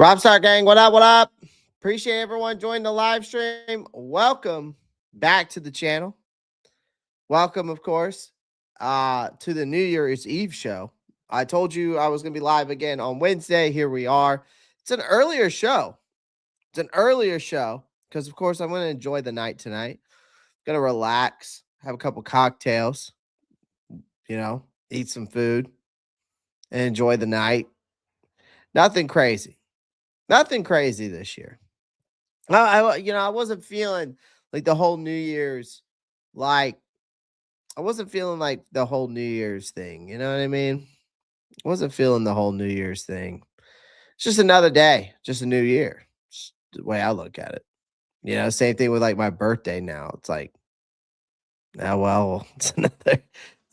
Robstar gang, what up? What up? Appreciate everyone joining the live stream. Welcome back to the channel. Welcome, of course, to the New Year's Eve show. I told you I was going to be live again on Wednesday. Here we are. It's an earlier show. Because, of course, I'm going to enjoy the night tonight. Going to relax, have a couple cocktails, eat some food, and enjoy the night. Nothing crazy this year. I wasn't feeling like the whole New Year's, I wasn't feeling like the whole New Year's thing. You know what I mean? I wasn't feeling the whole New Year's thing. It's just another day, just a new year. Just the way I look at it. Same thing with like my birthday now. It's like, it's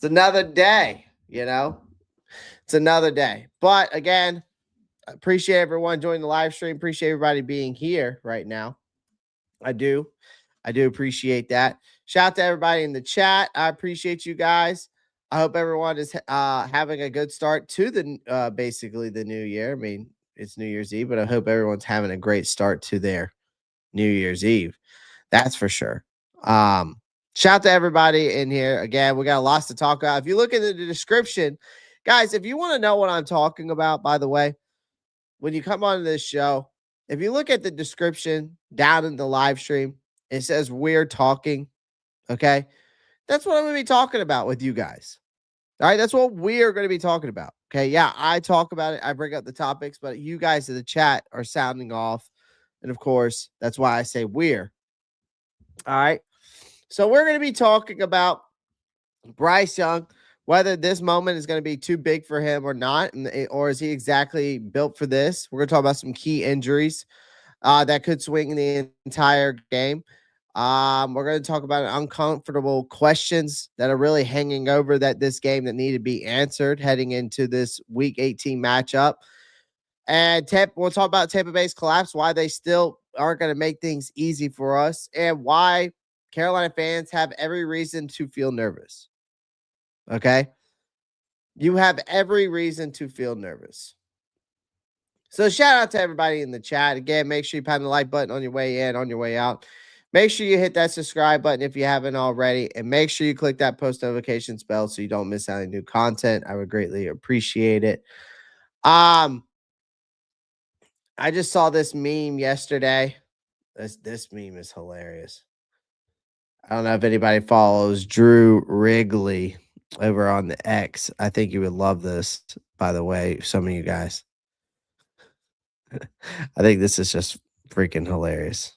another day, It's another day. But again, I appreciate everyone joining the live stream. Appreciate everybody being here right now. I do appreciate that. Shout out to everybody in the chat. I appreciate you guys. I hope everyone is having a good start to the basically the new year. I mean, it's New Year's Eve, but I hope everyone's having a great start to their New Year's Eve. That's for sure. Shout out to everybody in here. Again, we got lots to talk about. If you look at the description, guys, if you want to know what I'm talking about, by the way, when you come on this show, if you look at the description down in the live stream, it says we're talking. Okay. That's what I'm going to be talking about with you guys. All right. That's what we're going to be talking about. Okay. Yeah. I talk about it. I bring up the topics, but you guys in the chat are sounding off. And of course, that's why I say we're. All right. So we're going to be talking about Bryce Young, whether this moment is going to be too big for him or not, or is he exactly built for this. We're going to talk about some key injuries that could swing the entire game. We're going to talk about uncomfortable questions that are really hanging over this game that need to be answered heading into this Week 18 matchup. And we'll talk about Tampa Bay's collapse, why they still aren't going to make things easy for us, and why Carolina fans have every reason to feel nervous. Okay? You have every reason to feel nervous. So shout out to everybody in the chat. Again, make sure you pound the like button on your way in, on your way out. Make sure you hit that subscribe button if you haven't already. And make sure you click that post notifications bell so you don't miss out on new content. I would greatly appreciate it. I just saw this meme yesterday. This meme is hilarious. I don't know if anybody follows Drew Wrigley over on the X. I think you would love this, by the way, some of you guys. I think this is just freaking hilarious.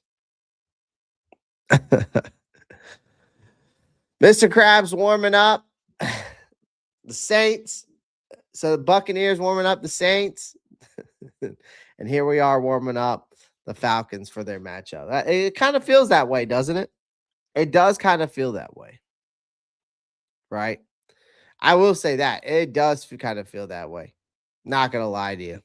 Mr. Krabs warming up the Saints. So the Buccaneers warming up the Saints. And here we are warming up the Falcons for their matchup. It kind of feels that way, doesn't it? It does kind of feel that way. Right? I will say that. It does kind of feel that way. Not going to lie to you.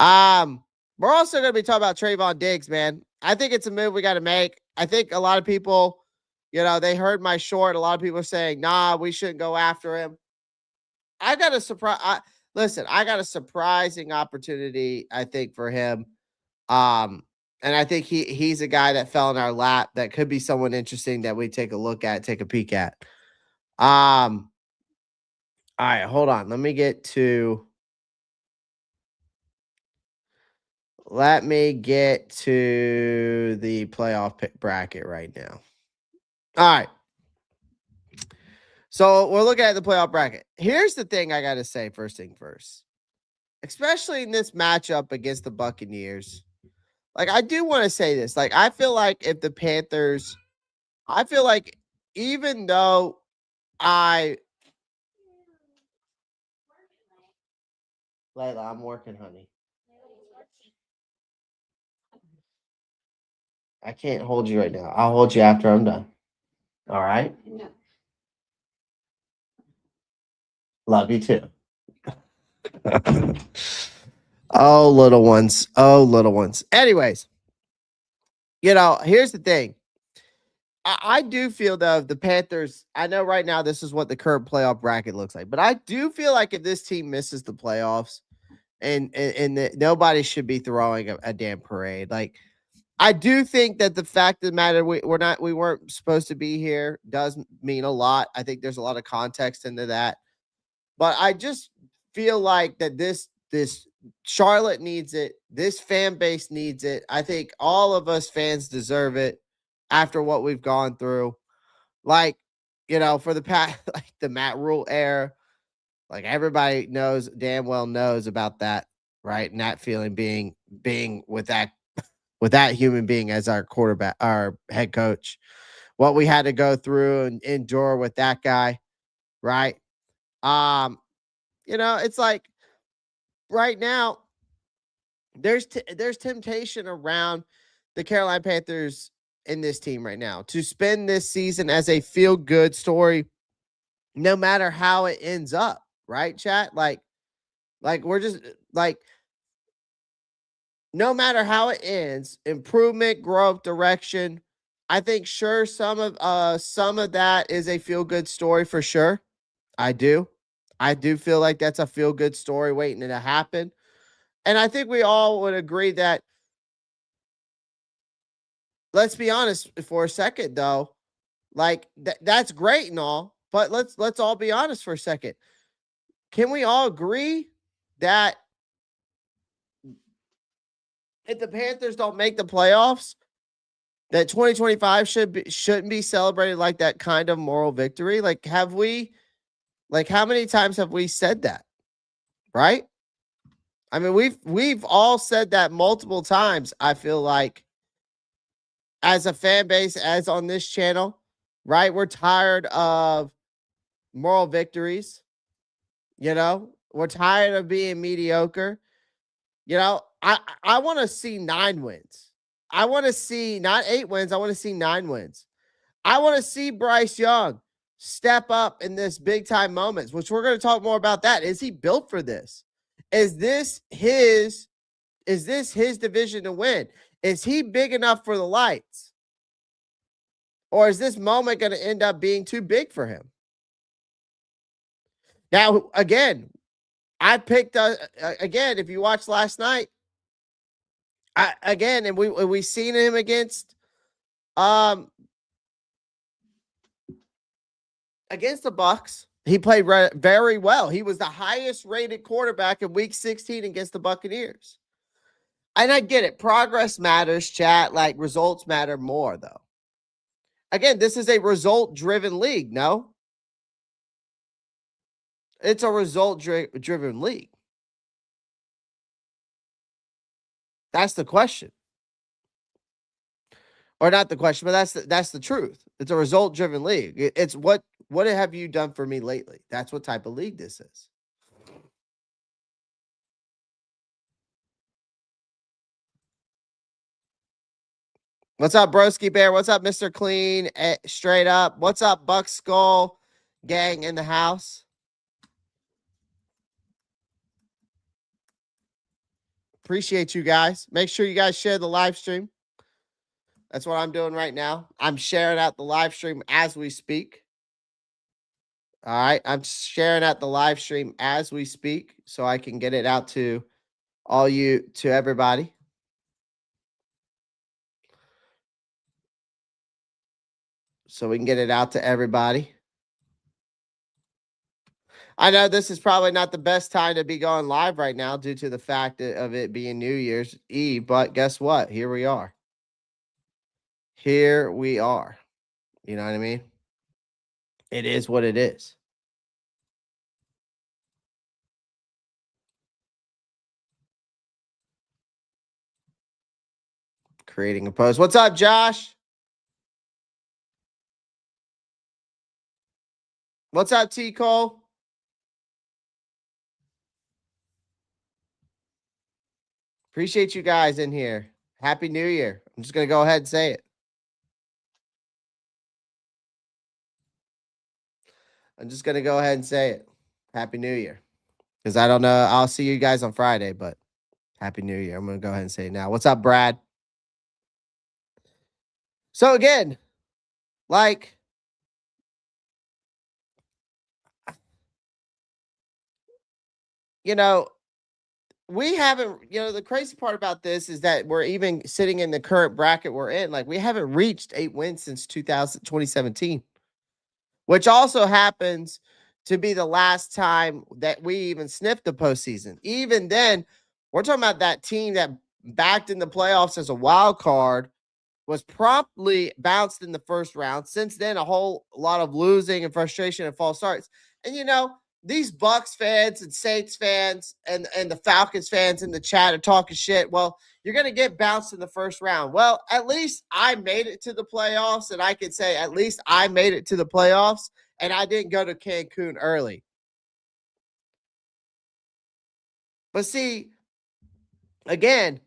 We're also going to be talking about Tre'von Diggs, man. I think it's a move we got to make. I think a lot of people, they heard my short. A lot of people are saying, nah, we shouldn't go after him. I got a surprise. Listen, I got a surprising opportunity, I think, for him. And I think he's a guy that fell in our lap that could be someone interesting that we take a look at, take a peek at. All right, hold on. Let me get to the playoff bracket right now. All right. So we're looking at the playoff bracket. Here's the thing I got to say first thing first. Especially in this matchup against the Buccaneers. Like, I do want to say this. Like, I feel like if the Panthers, even though Layla, I'm working, honey. I can't hold you right now. I'll hold you after I'm done. All right? No. Love you too. Oh, little ones. Anyways, here's the thing. I do feel, though, the Panthers, I know right now this is what the current playoff bracket looks like, but I do feel like if this team misses the playoffs, and nobody should be throwing a damn parade. Like, I do think that the fact of the matter we weren't supposed to be here does mean a lot. I think there's a lot of context into that. But I just feel like that this Charlotte needs it. This fan base needs it. I think all of us fans deserve it after what we've gone through. Like, for the past like the Matt Rule era, like everybody damn well knows about that, right? And that feeling being with that human being as our quarterback, our head coach, what we had to go through and endure with that guy, right? Um, it's like right now there's temptation around the Carolina Panthers in this team right now to spend this season as a feel good story, no matter how it ends up, right, chat? Like we're just like no matter how it ends, improvement, growth, direction. I think sure some of that is a feel good story for sure. I do. I do feel like that's a feel good story waiting to happen. And I think we all would agree that, let's be honest for a second though, like that's great and all, but let's all be honest for a second. Can we all agree that if the Panthers don't make the playoffs, that 2025 shouldn't be celebrated like that kind of moral victory? Like, how many times have we said that? Right? I mean, we've all said that multiple times, I feel like, as a fan base, as on this channel, right? We're tired of moral victories, We're tired of being mediocre. I want to see 9 wins. I want to see not 8 wins, I want to see 9 wins. I want to see Bryce Young step up in this big time moments, which we're going to talk more about that. Is he built for this? Is this his division to win? Is he big enough for the lights? Or is this moment going to end up being too big for him? Now, again, I picked again, if you watched last night, and we seen him against the Bucks. He played very well. He was the highest rated quarterback in week 16 against the Buccaneers. And I get it. Progress matters, chat. Like, results matter more, though. Again, this is a result-driven league, no? It's a result-driven league. That's the question. Or not the question, but that's the truth. It's a result-driven league. It's what have you done for me lately? That's what type of league this is. What's up, Broski Bear? What's up, Mr. Clean? Straight up. What's up, Buck Skull gang in the house? Appreciate you guys. Make sure you guys share the live stream. That's what I'm doing right now. I'm sharing out the live stream as we speak. All right. I'm sharing out the live stream as we speak so I can get it out to everybody. So we can get it out to everybody. I know this is probably not the best time to be going live right now due to the fact of it being New Year's Eve, but guess what? Here we are. Here we are. You know what I mean? It is what it is. Creating a post. What's up, Josh? What's up, T. Cole? Appreciate you guys in here. Happy New Year. I'm just going to go ahead and say it. I'm just going to go ahead and say it. Happy New Year. Because I don't know. I'll see you guys on Friday, but Happy New Year. I'm going to go ahead and say it now. What's up, Brad? So again, like, we haven't, the crazy part about this is that we're even sitting in the current bracket we're in. Like, we haven't reached 8 wins since 2017, which also happens to be the last time that we even sniffed the postseason. Even then, we're talking about that team that backed in the playoffs as a wild card was promptly bounced in the first round. Since then, a whole lot of losing and frustration and false starts. And these Bucks fans and Saints fans and the Falcons fans in the chat are talking shit. Well, you're going to get bounced in the first round. Well, at least I made it to the playoffs, and I can say at least I made it to the playoffs, and I didn't go to Cancun early. But see, again,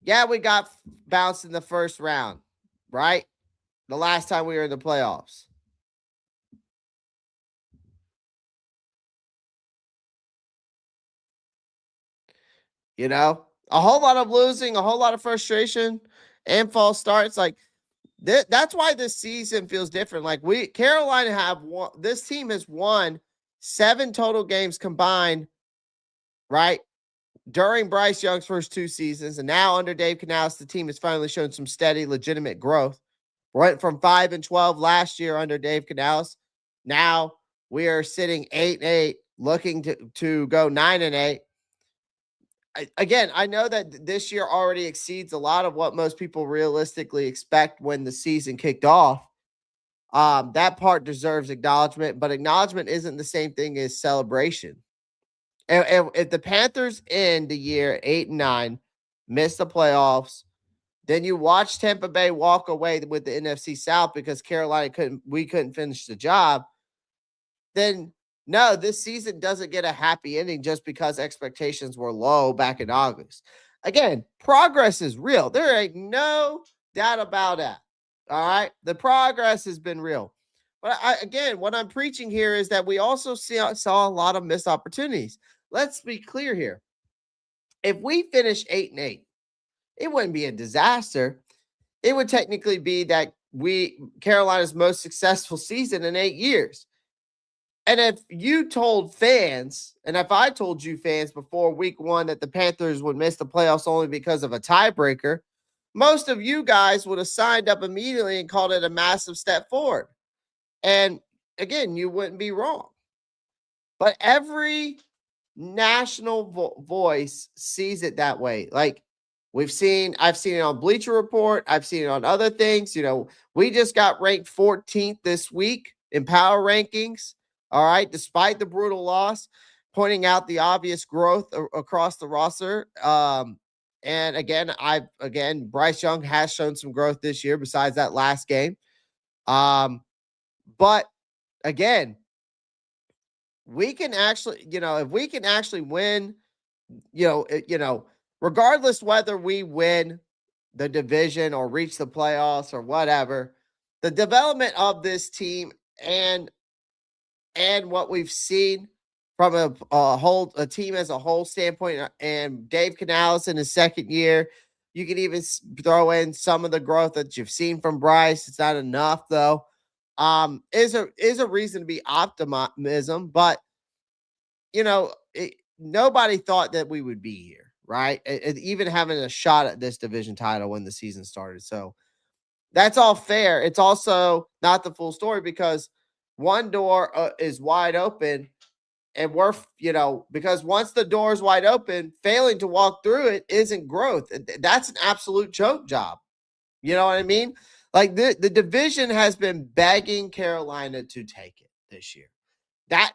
yeah, we got bounced in the first round, right? The last time we were in the playoffs. A whole lot of losing, a whole lot of frustration and false starts. Like, that's why this season feels different. Like, Carolina have won, this team has won 7 total games combined, right? During Bryce Young's first 2 seasons. And now under Dave Canales, the team has finally shown some steady, legitimate growth. Went from 5-12 last year under Dave Canales. Now we are sitting 8-8, looking to go 9-8. Again, I know that this year already exceeds a lot of what most people realistically expect when the season kicked off. That part deserves acknowledgement, but acknowledgement isn't the same thing as celebration. And if the Panthers end the year 8-9, miss the playoffs, then you watch Tampa Bay walk away with the NFC South because Carolina couldn't finish the job, then no, this season doesn't get a happy ending just because expectations were low back in August. Again, progress is real. There ain't no doubt about that. All right. The progress has been real. But again, what I'm preaching here is that we also saw a lot of missed opportunities. Let's be clear here. If we finish 8-8, it wouldn't be a disaster. It would technically be that Carolina's most successful season in 8 years. And if you told fans, and if I told you fans before week 1 that the Panthers would miss the playoffs only because of a tiebreaker, most of you guys would have signed up immediately and called it a massive step forward. And again, you wouldn't be wrong. But every national voice sees it that way. Like, I've seen it on Bleacher Report. I've seen it on other things. We just got ranked 14th this week in power rankings. All right. Despite the brutal loss, pointing out the obvious growth across the roster. And again, Bryce Young has shown some growth this year besides that last game. But again, we can actually, if we can actually win, regardless whether we win the division or reach the playoffs or whatever, the development of this team and what we've seen from a team as a whole standpoint, and Dave Canales in his second year, you can even throw in some of the growth that you've seen from Bryce. It's not enough though. Is a reason to be optimism, but nobody thought that we would be here, right? Even having a shot at this division title when the season started. So that's all fair. It's also not the full story because one door is wide open, and we're, because once the door is wide open, failing to walk through it isn't growth. That's an absolute choke job. You know what I mean? Like, the division has been begging Carolina to take it this year.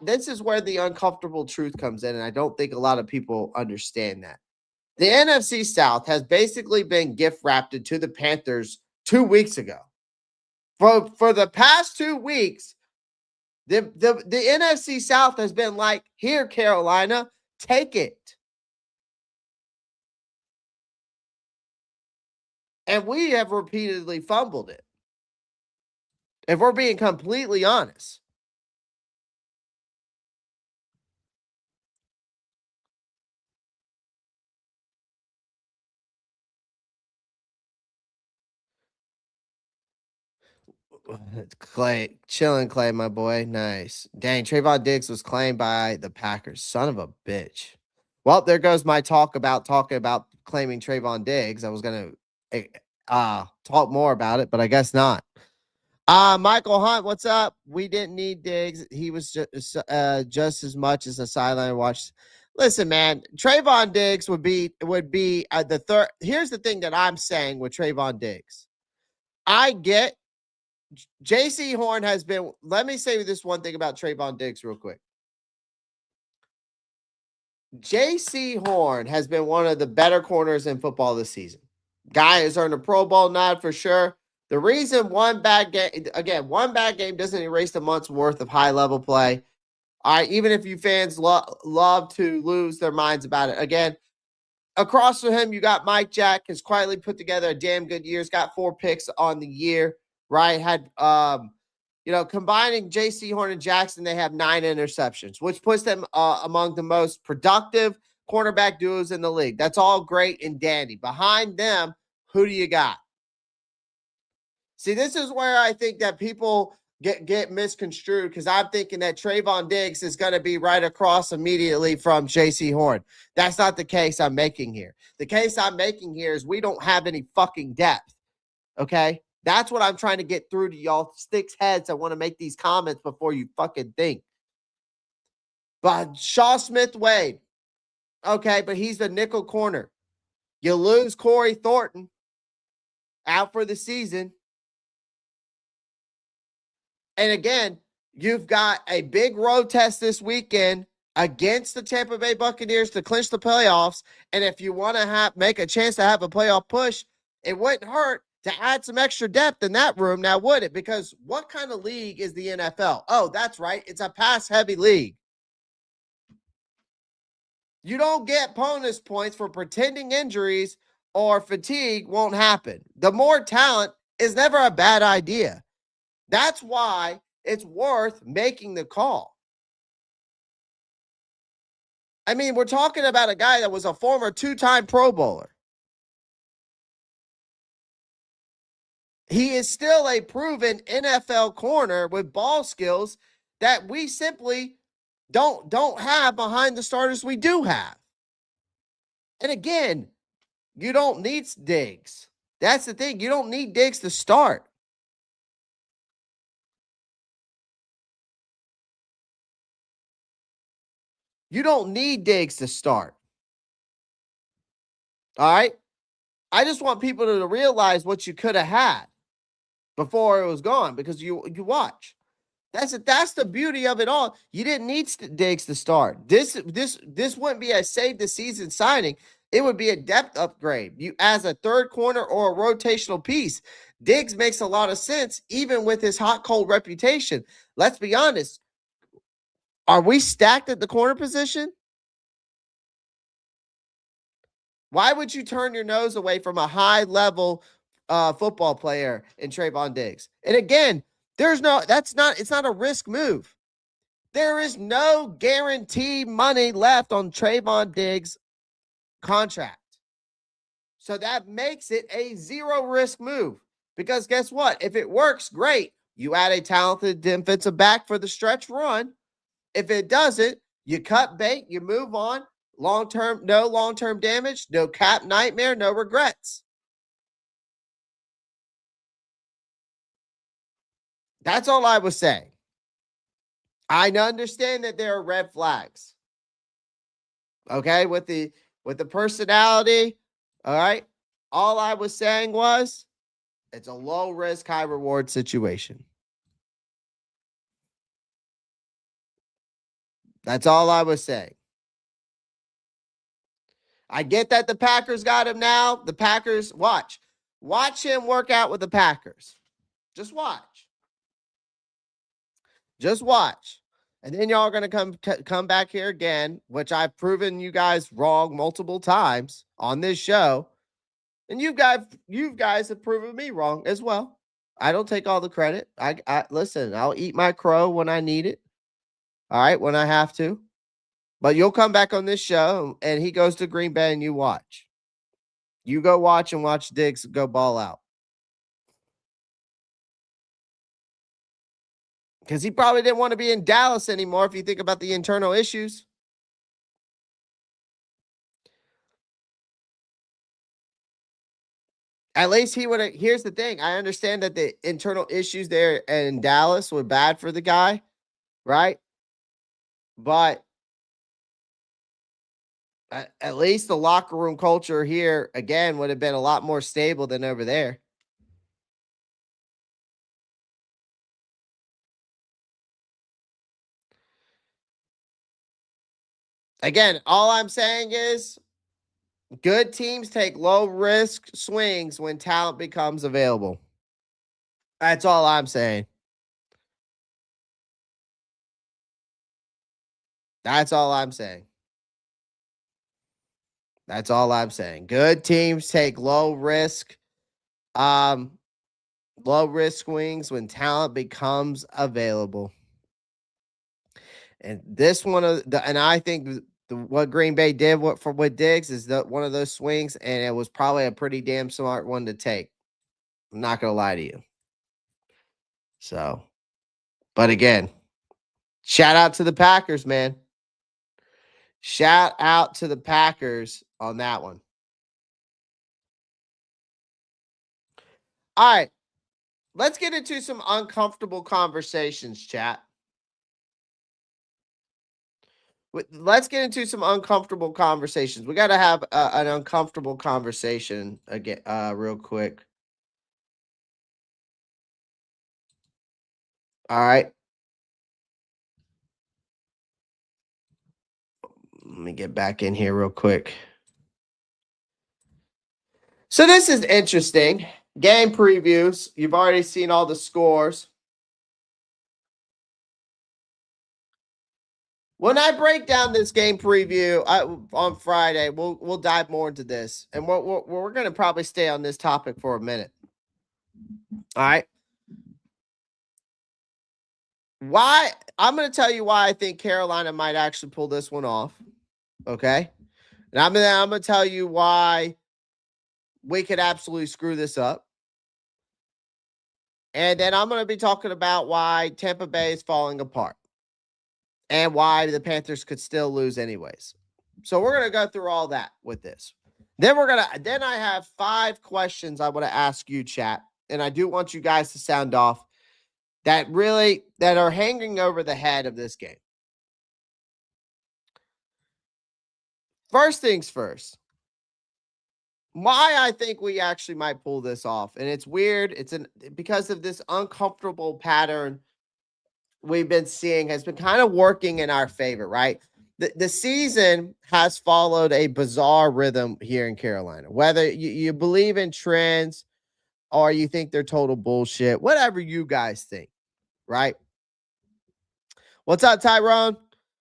This is where the uncomfortable truth comes in, and I don't think a lot of people understand that. The NFC South has basically been gift wrapped to the Panthers 2 weeks ago. For the past 2 weeks, the NFC South has been like, here, Carolina, take it. And we have repeatedly fumbled it. If we're being completely honest. Clay, chilling, Clay, my boy. Nice. Dang, Tre'von Diggs was claimed by the Packers. Son of a bitch. Well, there goes my talking about claiming Tre'von Diggs. I was going to talk more about it, but I guess not. Michael Hunt, what's up? We didn't need Diggs. He was just as much as a sideline watch. Listen, man, Tre'von Diggs would be the third. Here's the thing that I'm saying with Tre'von Diggs. I get J.C. Horn has been. Let me say this one thing about Tre'von Diggs real quick. J.C. Horn has been one of the better corners in football this season. Guy has earned a Pro Bowl nod for sure. The reason one bad game doesn't erase a month's worth of high-level play. All right, even if you fans love to lose their minds about it. Again, across from him, you got Mike Jack, has quietly put together a damn good year. He's got 4 picks on the year, right? Had combining J.C. Horn and Jackson, they have 9 interceptions, which puts them among the most productive cornerback duos in the league. That's all great and dandy. Behind them, who do you got? See, this is where I think that people get misconstrued, because I'm thinking that Tre'von Diggs is going to be right across immediately from J.C. Horn. That's not the case I'm making here. The case I'm making here is we don't have any fucking depth, okay? That's what I'm trying to get through to y'all sticks heads that want to make these comments before you fucking think. But Shaw Smith-Wade, okay, but he's the nickel corner. You lose Corey Thornton out for the season. And again, you've got a big road test this weekend against the Tampa Bay Buccaneers to clinch the playoffs. And if you want to make a chance to have a playoff push, it wouldn't hurt to add some extra depth in that room, now would it? Because what kind of league is the NFL? Oh, that's right. It's a pass-heavy league. You don't get bonus points for pretending injuries or fatigue won't happen. The more talent is never a bad idea. That's why it's worth making the call. I mean, we're talking about a guy that was a former 2-time Pro Bowler. He is still a proven NFL corner with ball skills that we simply don't have behind the starters we do have. And again, you don't need Diggs. That's the thing. You don't need Diggs to start. You don't need Diggs to start. All right? I just want people to realize what you could have had before it was gone, because you watch. That's the beauty of it all. You didn't need Diggs to start. This wouldn't be a save the season signing. It would be a depth upgrade. You as a third corner or a rotational piece. Diggs makes a lot of sense, even with his hot cold reputation. Let's be honest. Are we stacked at the corner position? Why would you turn your nose away from a high level football player in Tre'von Diggs? And again, it's not a risk move. There is no guaranteed money left on Tre'von Diggs' contract. So that makes it a zero risk move. Because guess what? If it works, great. You add a talented defensive back for the stretch run. If it doesn't, you cut bait, you move on. No long-term damage, no cap nightmare, no regrets. That's all I was saying. I understand that there are red flags. Okay, with the personality, all right? All I was saying was it's a low risk, high reward situation. That's all I was saying. I get that the Packers got him now. The Packers, watch him work out with the Packers. Just watch. Just watch. And then y'all are going to come back here again, which I've proven you guys wrong multiple times on this show. And you guys have proven me wrong as well. I don't take all the credit. I listen, I'll eat my crow when I need it. All right, when I have to. But you'll come back on this show and he goes to Green Bay and you watch. You go watch and watch Diggs go ball out. Because he probably didn't want to be in Dallas anymore if you think about the internal issues. At least he would have. Here's the thing. I understand that the internal issues there in Dallas were bad for the guy, right? But at least the locker room culture here, again, would have been a lot more stable than over there. Again, all I'm saying is good teams take low risk swings when talent becomes available. That's all I'm saying. That's all I'm saying. That's all I'm saying. Good teams take um, low risk swings when talent becomes available. And this one of the, and I think what Green Bay did with Diggs is one of those swings, and it was probably a pretty damn smart one to take. I'm not gonna lie to you. So, but again, shout out to the Packers, man. Shout out to the Packers on that one. All right, let's get into some uncomfortable conversations, chat. Let's get into some uncomfortable conversations. We got to have an uncomfortable conversation again, real quick. All right. Let me get back in here real quick. So this is interesting. Game previews. You've already seen all the scores. When I break down this game preview on Friday, we'll dive more into this, and we're going to probably stay on this topic for a minute. All right. Why? I'm going to tell you why I think Carolina might actually pull this one off. Okay, and I'm going to tell you why we could absolutely screw this up, and then I'm going to be talking about why Tampa Bay is falling apart. And why the Panthers could still lose anyways. So we're going to go through all that with this. Then I have 5 questions I want to ask you, chat. And I do want you guys to sound off that are hanging over the head of this game. First things first. Why I think we actually might pull this off. And it's weird. Because of this uncomfortable pattern we've been seeing has been kind of working in our favor, right? The season has followed a bizarre rhythm here in Carolina. Whether you believe in trends or you think they're total bullshit, whatever you guys think, right? What's up, Tyrone?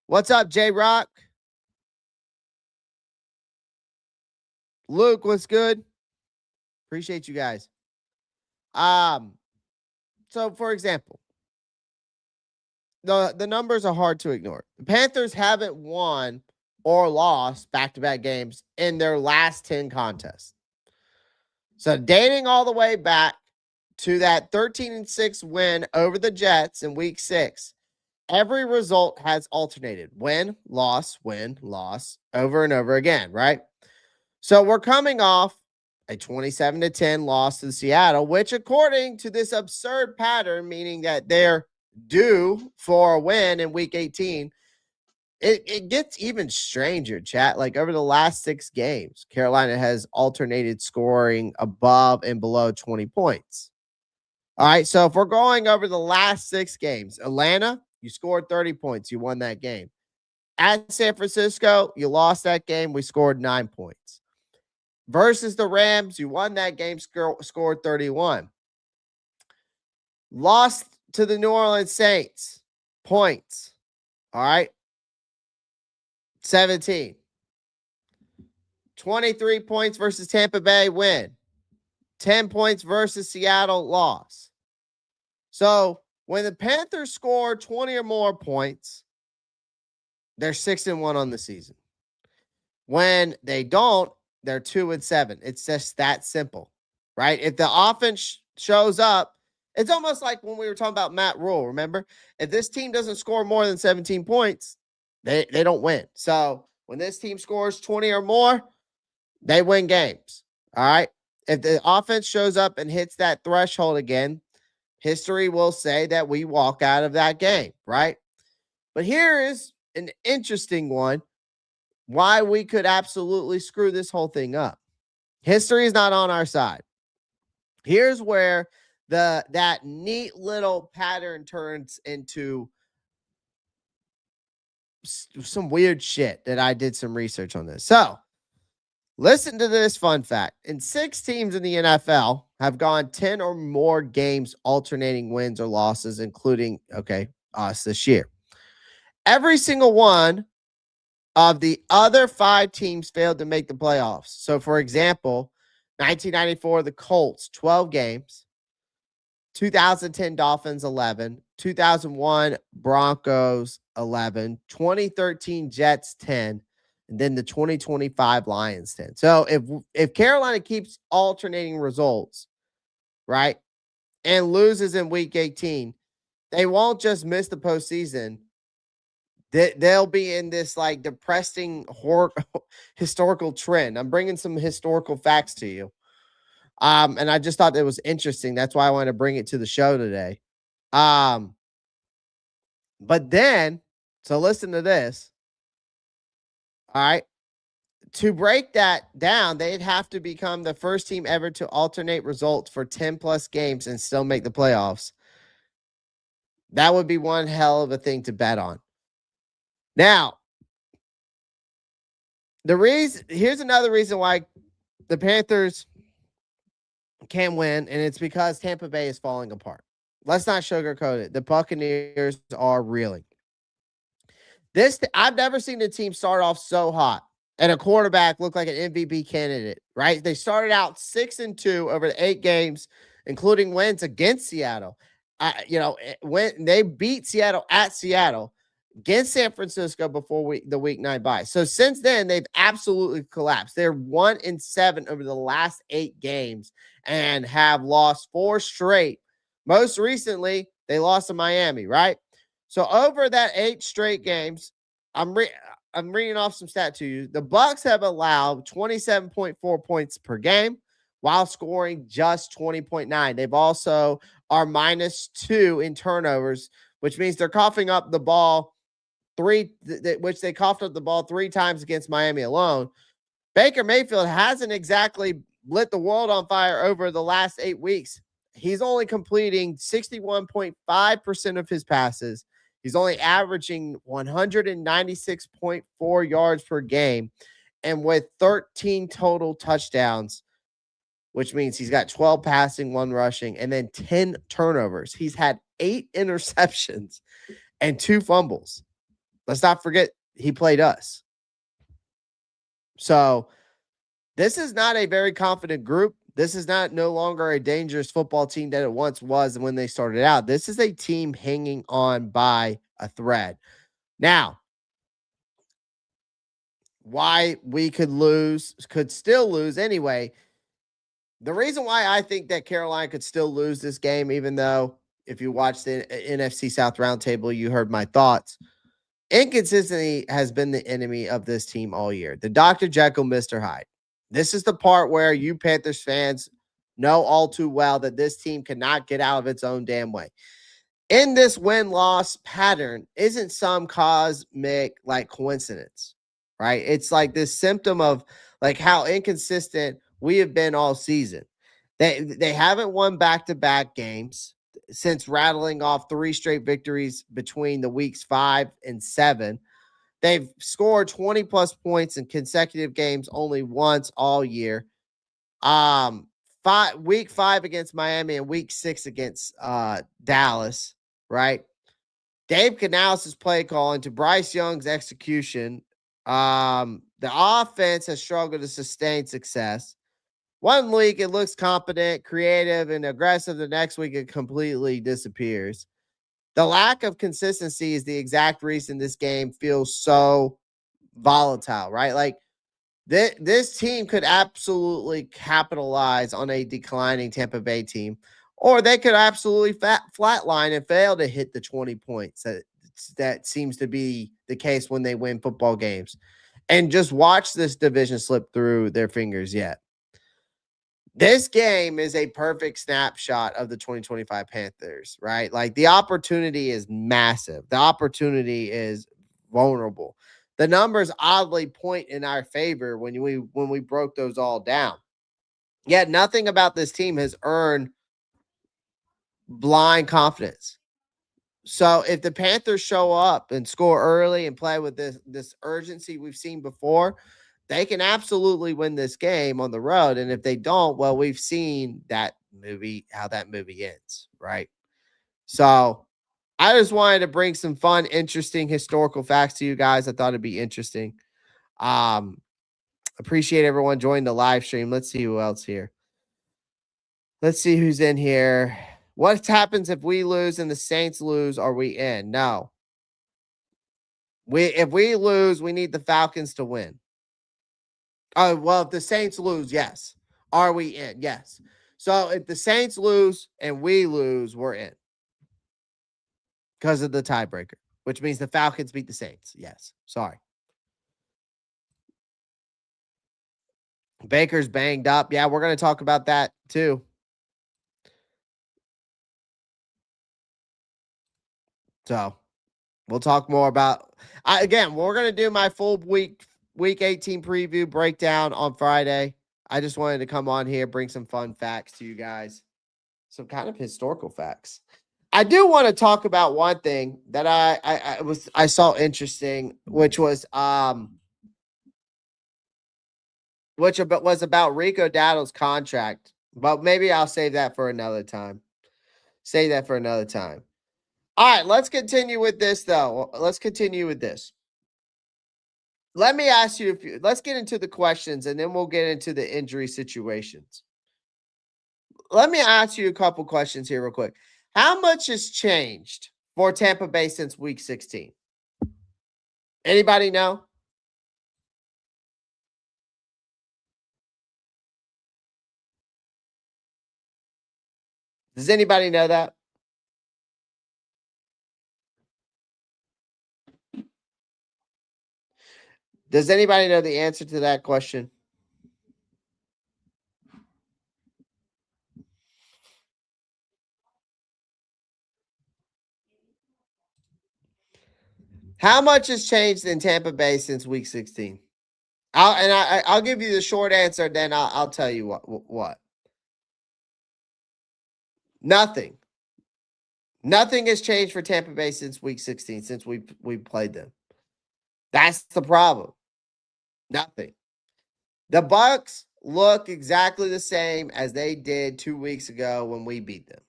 What's up, J-Rock? Luke, what's good? Appreciate you guys. So for example, the numbers are hard to ignore. The Panthers haven't won or lost back-to-back games in their last 10 contests. So dating all the way back to that 13-6 win over the Jets in week 6, every result has alternated. Win, loss, over and over again, right? So we're coming off a 27-10 loss to Seattle, which according to this absurd pattern, meaning that they're due for a win in week 18, it gets even stranger, chat. Like over the last 6 games, Carolina has alternated scoring above and below 20 points. All right, so if we're going over the last 6 games, Atlanta, you scored 30 points. You won that game. At San Francisco, you lost that game. We scored 9 points. Versus the Rams, you won that game, scored 31. Lost to the New Orleans Saints, points. All right. 17. 23 points versus Tampa Bay, win. 10 points versus Seattle, loss. So when the Panthers score 20 or more points, they're 6-1 on the season. When they don't, they're 2-7. It's just that simple, right? If the offense shows up, it's almost like when we were talking about Matt Rule, remember? If this team doesn't score more than 17 points, they don't win. So when this team scores 20 or more, they win games, all right? If the offense shows up and hits that threshold again, history will say that we walk out of that game, right? But here is an interesting one why we could absolutely screw this whole thing up. History is not on our side. Here's where that neat little pattern turns into some weird shit that I did some research on this. So, listen to this fun fact. And 6 teams in the NFL have gone 10 or more games alternating wins or losses, including, us this year. Every single one of the other 5 teams failed to make the playoffs. So, for example, 1994, the Colts, 12 games. 2010 Dolphins, 11. 2001 Broncos, 11. 2013 Jets, 10. And then the 2025 Lions, 10. So if Carolina keeps alternating results, right, and loses in week 18, they won't just miss the postseason. They'll be in this like depressing historical trend. I'm bringing some historical facts to you. And I just thought it was interesting. That's why I wanted to bring it to the show today. But then, so listen to this. All right. To break that down, they'd have to become the first team ever to alternate results for 10 plus games and still make the playoffs. That would be one hell of a thing to bet on. Now, here's another reason why the Panthers can win, and it's because Tampa Bay is falling apart. Let's not sugarcoat it. The Buccaneers are reeling. I've never seen a team start off so hot and a quarterback look like an MVP candidate, right? They started out 6-2 over the 8 games, including wins against Seattle. When they beat Seattle at Seattle, against San Francisco before the week 9 bye. So since then, they've absolutely collapsed. They're 1-7 over the last 8 games and have lost 4 straight. Most recently, they lost to Miami, right? So over that 8 straight games, I'm reading off some stats to you. The Bucs have allowed 27.4 points per game while scoring just 20.9. They've also are -2 in turnovers, which means they're coughing up the ball which they coughed up the ball 3 times against Miami alone. Baker Mayfield hasn't exactly lit the world on fire over the last 8 weeks. He's only completing 61.5% of his passes. He's only averaging 196.4 yards per game, and with 13 total touchdowns, which means he's got 12 passing, 1 rushing, and then 10 turnovers. He's had 8 interceptions and 2 fumbles. Let's not forget he played us. So this is not a very confident group. This is no longer a dangerous football team that it once was when they started out. This is a team hanging on by a thread. Now, why we could still lose anyway. The reason why I think that Carolina could still lose this game, even though if you watched the NFC South roundtable, you heard my thoughts. Inconsistency has been the enemy of this team all year. The Dr. Jekyll, Mr. Hyde. This is the part where you Panthers fans know all too well that this team cannot get out of its own damn way. In this win-loss pattern isn't some cosmic like coincidence, right? It's like this symptom of like how inconsistent we have been all season. They haven't won back-to-back games since rattling off 3 straight victories between the weeks 5 and 7. They've scored 20 plus points in consecutive games only once all year. Week 5 against Miami and week 6 against Dallas, right? Dave Canales' play calling to Bryce Young's execution. The offense has struggled to sustain success. One week it looks competent, creative, and aggressive. The next week it completely disappears. The lack of consistency is the exact reason this game feels so volatile, right? Like this team could absolutely capitalize on a declining Tampa Bay team, or they could absolutely flatline and fail to hit the 20 points. That seems to be the case when they win football games. And just watch this division slip through their fingers yet. This game is a perfect snapshot of the 2025 Panthers, right? Like the opportunity is massive. The opportunity is vulnerable. The numbers oddly point in our favor when we broke those all down. Yet nothing about this team has earned blind confidence. So if the Panthers show up and score early and play with this urgency we've seen before, they can absolutely win this game on the road. And if they don't, well, we've seen that movie, how that movie ends, right? So I just wanted to bring some fun, interesting historical facts to you guys. I thought it'd be interesting. Appreciate everyone joining the live stream. Let's see who else here. Let's see who's in here. What happens if we lose and the Saints lose? Are we in? No. If we lose, we need the Falcons to win. Oh, well, if the Saints lose, yes. Are we in? Yes. So if the Saints lose and we lose, we're in. Because of the tiebreaker, which means the Falcons beat the Saints. Yes. Sorry. Baker's banged up. Yeah, we're going to talk about that too. So we'll talk more about again, we're going to do my full week 18 preview breakdown on Friday. I just wanted to come on here, bring some fun facts to you guys. Some kind of historical facts. I do want to talk about one thing that I saw interesting, which was about Rico Dowdle's contract, but maybe I'll save that for another time. Save that for another time. All right, let's continue with this though. Let's continue with this. Let me ask you let's get into the questions and then we'll get into the injury situations. Let me ask you a couple questions here real quick. How much has changed for Tampa Bay since week 16? Anybody know? Does anybody know that? Does anybody know the answer to that question? How much has changed in Tampa Bay since week 16? I'll give you the short answer, then I'll tell you what. Nothing. Nothing has changed for Tampa Bay since week 16, since we played them. That's the problem. Nothing. The Bucs look exactly the same as they did 2 weeks ago when we beat them.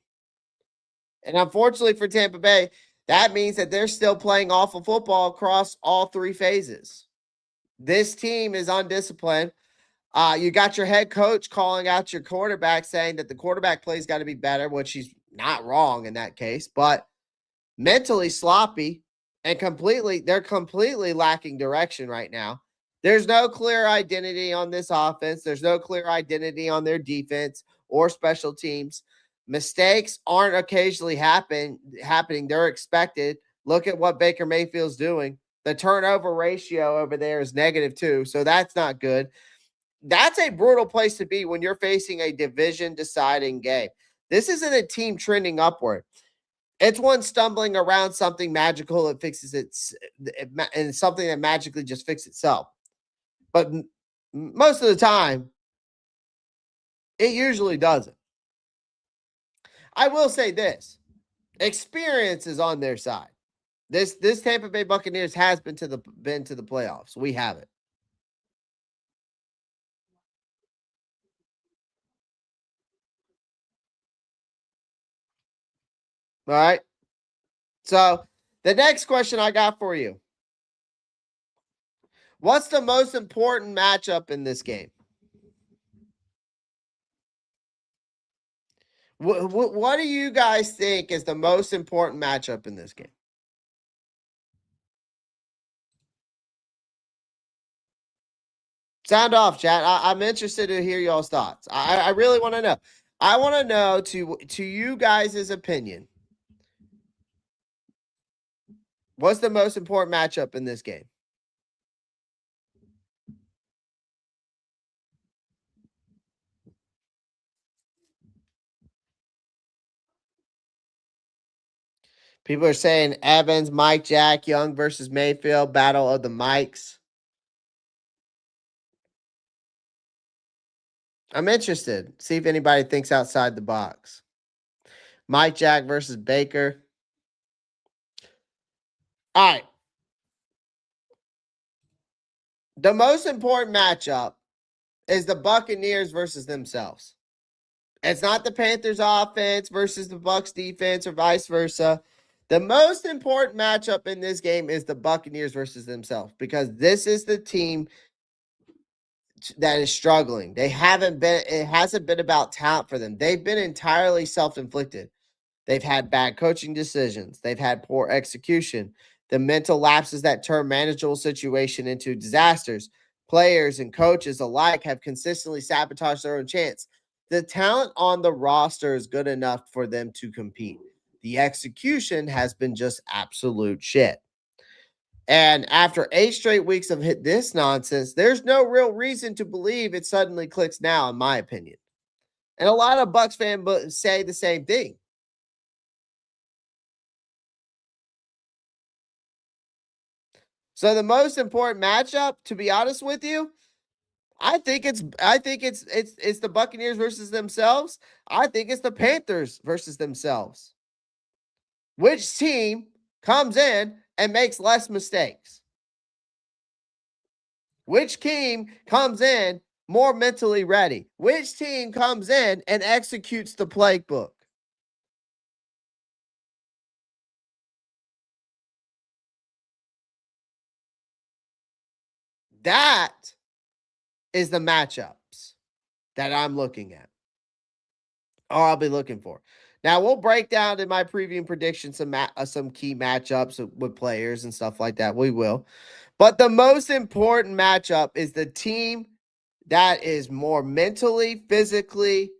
And unfortunately for Tampa Bay, that means that they're still playing awful football across all three phases. This team is undisciplined. You got your head coach calling out your quarterback, saying that the quarterback play's got to be better, which he's not wrong in that case, but mentally sloppy and they're completely lacking direction right now. There's no clear identity on this offense. There's no clear identity on their defense or special teams. Mistakes aren't occasionally happening. They're expected. Look at what Baker Mayfield's doing. The turnover ratio over there is -2, so that's not good. That's a brutal place to be when you're facing a division deciding game. This isn't a team trending upward. It's one stumbling around something magical that fixes and something that magically just fixes itself. But most of the time, it usually doesn't. I will say this: experience is on their side. This Tampa Bay Buccaneers has been to the playoffs. We haven't. All right. So the next question I got for you: what's the most important matchup in this game? What do you guys think is the most important matchup in this game? Sound off, chat. I'm interested to hear y'all's thoughts. I really want to know. I want to know to you guys' opinion. What's the most important matchup in this game? People are saying Evans, Mike Jack, Young versus Mayfield, battle of the Mikes. I'm interested. See if anybody thinks outside the box. Mike Jack versus Baker. All right. The most important matchup is the Buccaneers versus themselves. It's not the Panthers offense versus the Bucs defense or vice versa. The most important matchup in this game is the Buccaneers versus themselves, because this is the team that is struggling. It hasn't been about talent for them. They've been entirely self-inflicted. They've had bad coaching decisions. They've had poor execution. The mental lapses that turn manageable situation into disasters. Players and coaches alike have consistently sabotaged their own chance. The talent on the roster is good enough for them to compete. The execution has been just absolute shit. And after 8 straight weeks of this nonsense, there's no real reason to believe it suddenly clicks now, in my opinion. And a lot of Bucs fans say the same thing. So the most important matchup, to be honest with you, I think it's the Buccaneers versus themselves. I think it's the Panthers versus themselves. Which team comes in and makes less mistakes? Which team comes in more mentally ready? Which team comes in and executes the playbook? That is the matchups that I'm looking at, or I'll be looking for. Now, we'll break down in my preview and prediction some key matchups with players and stuff like that. We will. But the most important matchup is the team that is more mentally, physically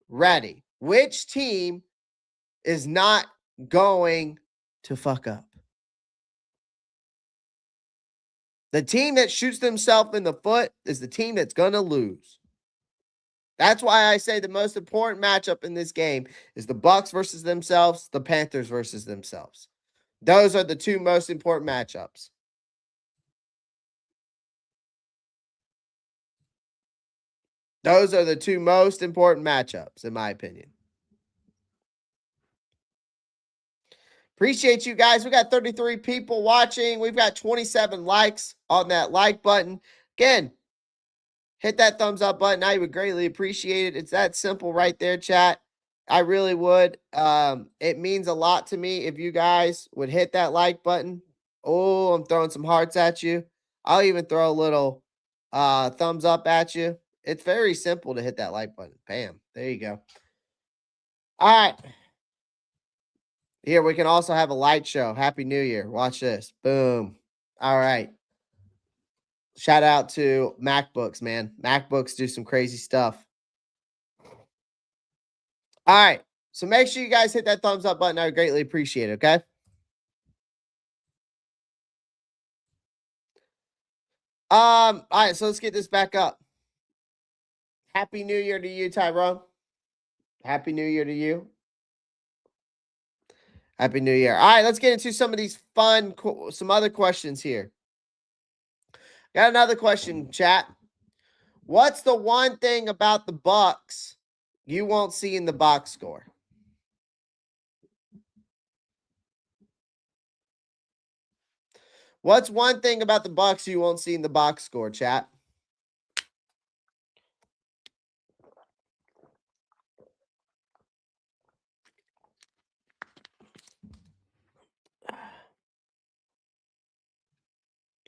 ready. Which team is not going to fuck up? The team that shoots themselves in the foot is the team that's going to lose. That's why I say the most important matchup in this game is the Bucs versus themselves, the Panthers versus themselves. Those are the two most important matchups. Those are the two most important matchups, in my opinion. Appreciate you guys. We got 33 people watching. We've got 27 likes on that like button. Again, hit that thumbs up button. I would greatly appreciate it. It's that simple right there, chat. I really would. It means a lot to me if you guys would hit that like button. Oh, I'm throwing some hearts at you. I'll even throw a little thumbs up at you. It's very simple to hit that like button. Bam. There you go. All right. Here, we can also have a light show. Happy New Year. Watch this. Boom. All right. Shout out to MacBooks, man. MacBooks do some crazy stuff. All right. So make sure you guys hit that thumbs up button. I would greatly appreciate it, okay? All right, so let's get this back up. Happy New Year to you, Tyrone. Happy New Year to you. Happy New Year. All right, let's get into some of these some other questions here. Got another question, chat. What's the one thing about the Bucs you won't see in the box score? What's one thing about the Bucs you won't see in the box score, chat?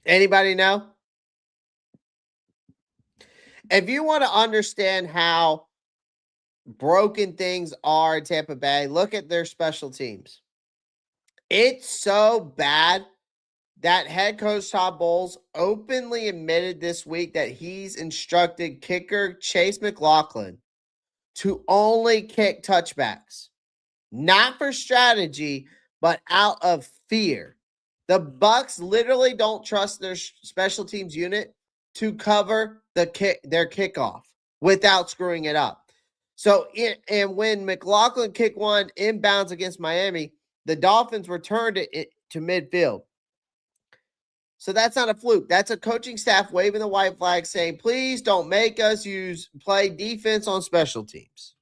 Anybody know? If you want to understand how broken things are in Tampa Bay, look at their special teams. It's so bad that head coach Todd Bowles openly admitted this week that he's instructed kicker Chase McLaughlin to only kick touchbacks, not for strategy, but out of fear. The Bucs literally don't trust their special teams unit to cover their kickoff without screwing it up. So, and when McLaughlin kicked one inbounds against Miami, the Dolphins returned it to midfield. So that's not a fluke. That's a coaching staff waving the white flag saying, please don't make us play defense on special teams.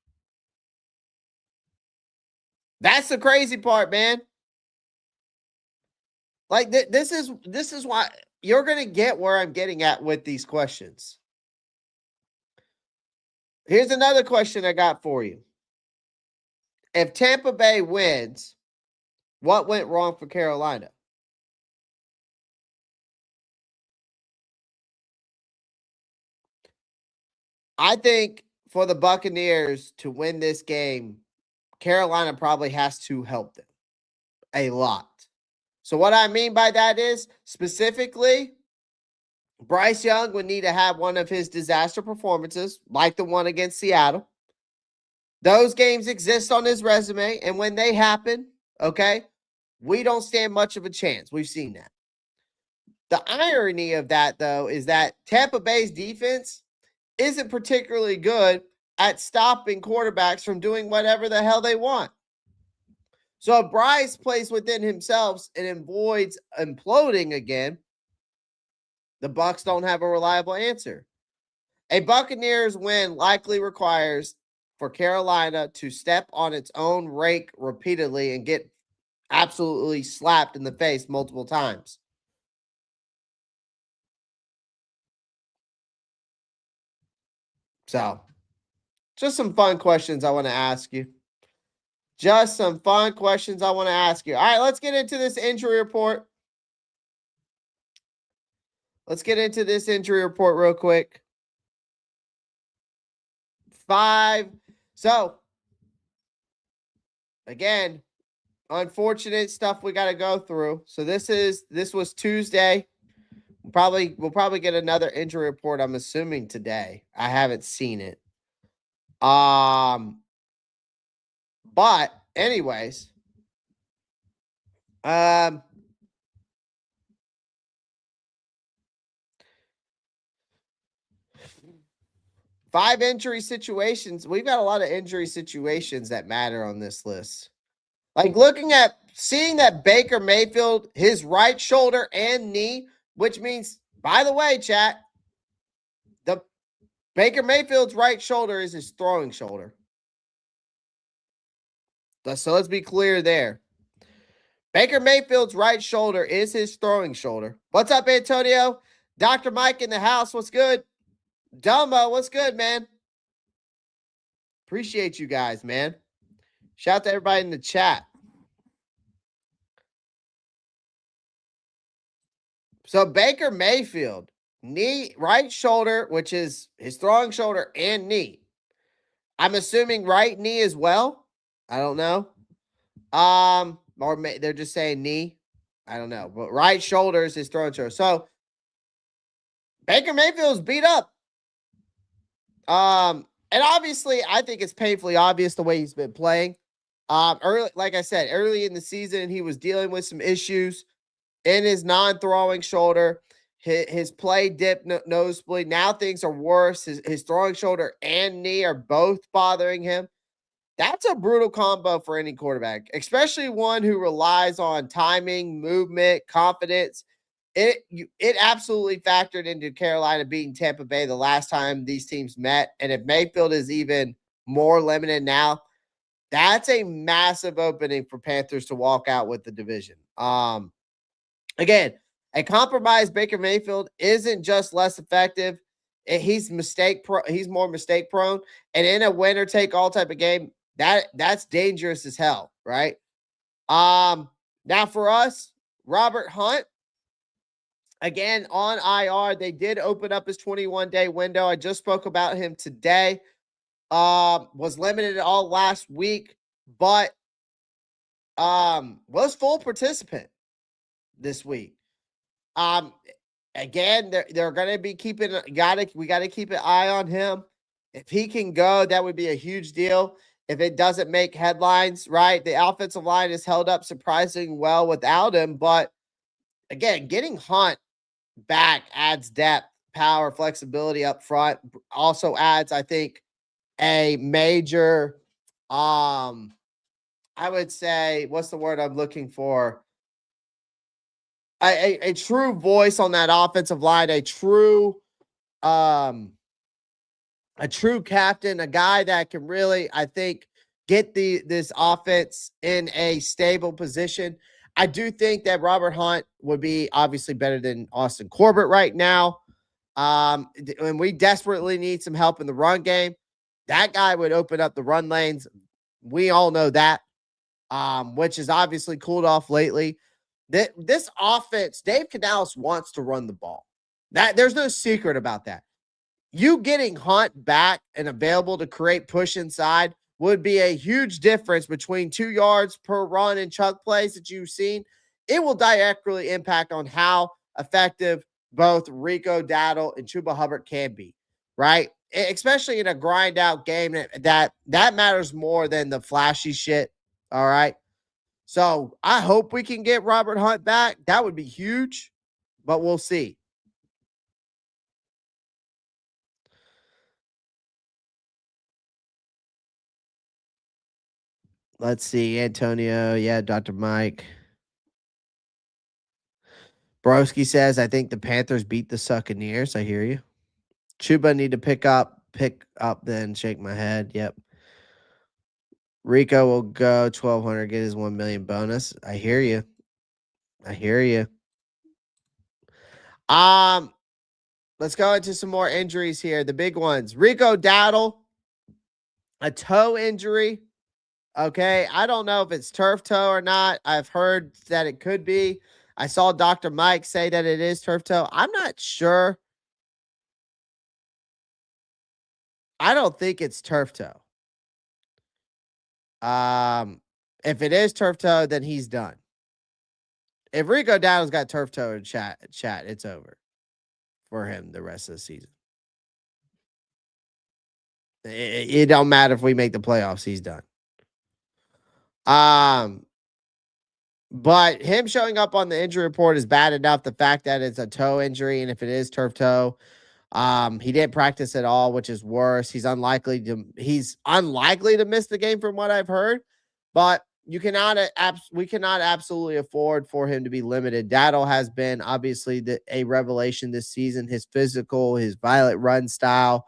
That's the crazy part, man. Like this is why you're going to get where I'm getting at with these questions. Here's another question I got for you. If Tampa Bay wins, what went wrong for Carolina? I think for the Buccaneers to win this game, Carolina probably has to help them a lot. So what I mean by that is, specifically, Bryce Young would need to have one of his disaster performances, like the one against Seattle. Those games exist on his resume, and when they happen, okay, we don't stand much of a chance. We've seen that. The irony of that, though, is that Tampa Bay's defense isn't particularly good at stopping quarterbacks from doing whatever the hell they want. So if Bryce plays within himself and avoids imploding again, the Bucs don't have a reliable answer. A Buccaneers win likely requires for Carolina to step on its own rake repeatedly and get absolutely slapped in the face multiple times. So, just some fun questions I want to ask you. Just some fun questions I want to ask you. All right, let's get into this injury report. Let's get into this injury report real quick. 5. So, again, unfortunate stuff we got to go through. So this was Tuesday. We'll probably get another injury report, I'm assuming today. I haven't seen it. But anyways, 5 injury situations. We've got a lot of injury situations that matter on this list. Like seeing that Baker Mayfield, his right shoulder and knee, which means, by the way, chat, the Baker Mayfield's right shoulder is his throwing shoulder. So let's be clear there. Baker Mayfield's right shoulder is his throwing shoulder. What's up, Antonio? Dr. Mike in the house. What's good? Dumbo, what's good, man? Appreciate you guys, man. Shout out to everybody in the chat. So Baker Mayfield, knee, right shoulder, which is his throwing shoulder and knee. I'm assuming right knee as well. I don't know. Or they're just saying knee. I don't know. But right shoulder is his throwing shoulder. So Baker Mayfield's beat up. And obviously, I think it's painfully obvious the way he's been playing. Like I said, early in the season, he was dealing with some issues in his non-throwing shoulder. His play dipped nosebleed. Now things are worse. His throwing shoulder and knee are both bothering him. That's a brutal combo for any quarterback, especially one who relies on timing, movement, confidence. It absolutely factored into Carolina beating Tampa Bay the last time these teams met. And if Mayfield is even more limited now, that's a massive opening for Panthers to walk out with the division. Again, a compromised Baker Mayfield isn't just less effective. He's more mistake prone. And in a winner take all type of game, that's dangerous as hell, right? Now for us, Robert Hunt, again, on IR, they did open up his 21-day window. I just spoke about him today. Was limited all last week, but was full participant this week. Again, they're going to be we got to keep an eye on him. If he can go, that would be a huge deal. If it doesn't make headlines, right? The offensive line is held up surprisingly well without him, but again, getting Hunt back adds depth, power, flexibility up front. Also adds, I think, a major, I I would say, what's the word I'm looking for? A true voice on that offensive line, um, a true captain, a guy that can really, I think, get this offense in a stable position. I do think that Robert Hunt would be obviously better than Austin Corbett right now. And we desperately need some help in the run game. That guy would open up the run lanes. We all know that, which is obviously cooled off lately. This offense, Dave Canales wants to run the ball. That there's no secret about that. You getting Hunt back and available to create push inside would be a huge difference between 2 yards per run and chunk plays that you've seen. It will directly impact on how effective both Rico Dowdle and Chuba Hubbard can be, right? Especially in a grind out game that matters more than the flashy shit. All right. So I hope we can get Robert Hunt back. That would be huge, but we'll see. Let's see. Antonio. Yeah, Dr. Mike. Broski says, I think the Panthers beat the Buccaneers. I hear you. Chuba need to pick up, then shake my head. Yep. Rico will go 1,200, get his 1 million bonus. I hear you. I hear you. Let's go into some more injuries here. The big ones. Rico Dowdle, a toe injury. Okay. I don't know if it's turf toe or not. I've heard that it could be. I saw Dr. Mike say that it is turf toe. I'm not sure. I don't think it's turf toe. If it is turf toe, then he's done. If Rico Dowdle's got turf toe in chat, it's over for him the rest of the season. It don't matter if we make the playoffs, he's done. But him showing up on the injury report is bad enough. The fact that it's a toe injury, and if it is turf toe, he didn't practice at all, which is worse. He's unlikely to miss the game from what I've heard. But we cannot absolutely afford for him to be limited. Dowdle has been obviously a revelation this season. His physical, his violent run style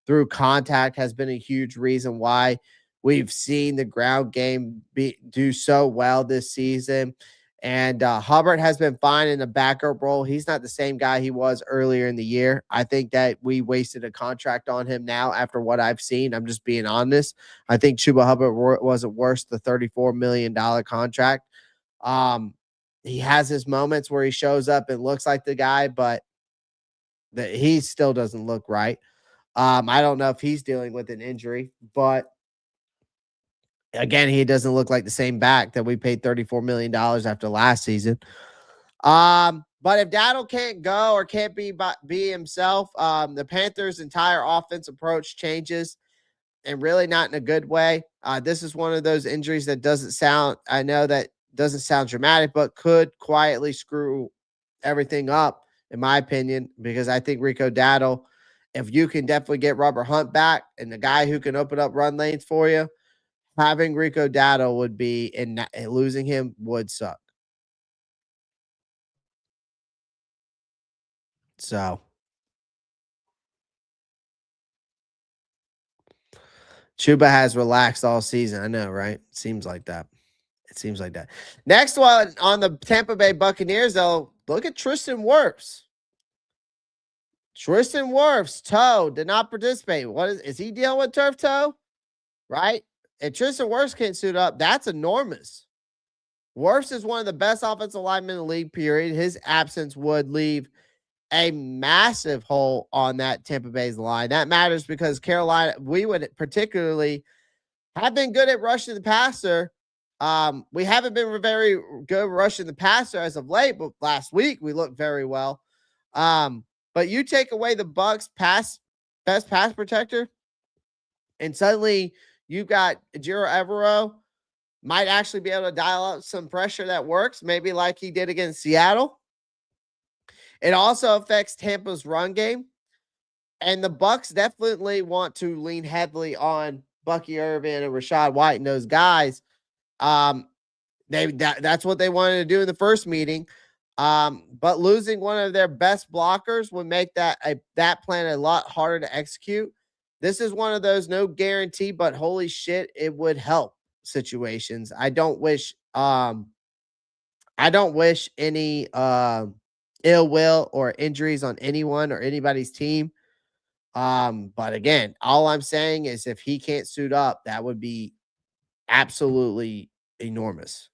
through contact has been a huge reason why we've seen the ground game do so well this season. And Hubbard has been fine in the backup role. He's not the same guy he was earlier in the year. I think that we wasted a contract on him now after what I've seen. I'm just being honest. I think Chuba Hubbard wasn't worth the $34 million contract. He has his moments where he shows up and looks like the guy, but he still doesn't look right. I don't know if he's dealing with an injury, but again, he doesn't look like the same back that we paid $34 million after last season. But if Dowdle can't go or can't be himself, the Panthers' entire offense approach changes, and really not in a good way. This is one of those injuries that doesn't sound dramatic, but could quietly screw everything up, in my opinion, because I think Rico Dowdle, if you can definitely get Robert Hunt back and the guy who can open up run lanes for you, having Rico Dowdle would be, and losing him would suck. So Chuba has relaxed all season. I know, right? Seems like that. It seems like that. Next one on the Tampa Bay Buccaneers, though, look at Tristan Wirfs. Tristan Wirfs, toe, did not participate. What is he dealing with turf toe? Right? If Tristan Wirfs can't suit up, that's enormous. Wirfs is one of the best offensive linemen in the league, period. His absence would leave a massive hole on that Tampa Bay's line. That matters because Carolina, we would particularly have been good at rushing the passer. We haven't been very good rushing the passer as of late, but last week we looked very well. But you take away the Bucs' best pass protector, and suddenly you've got Jiro Evero might actually be able to dial up some pressure that works, maybe like he did against Seattle. It also affects Tampa's run game. And the Bucs definitely want to lean heavily on Bucky Irvin and Rachaad White and those guys. That's what they wanted to do in the first meeting. But losing one of their best blockers would make that plan a lot harder to execute. This is one of those no guarantee, but holy shit, it would help situations. I don't wish any ill will or injuries on anyone or anybody's team. But again, all I'm saying is if he can't suit up, that would be absolutely enormous.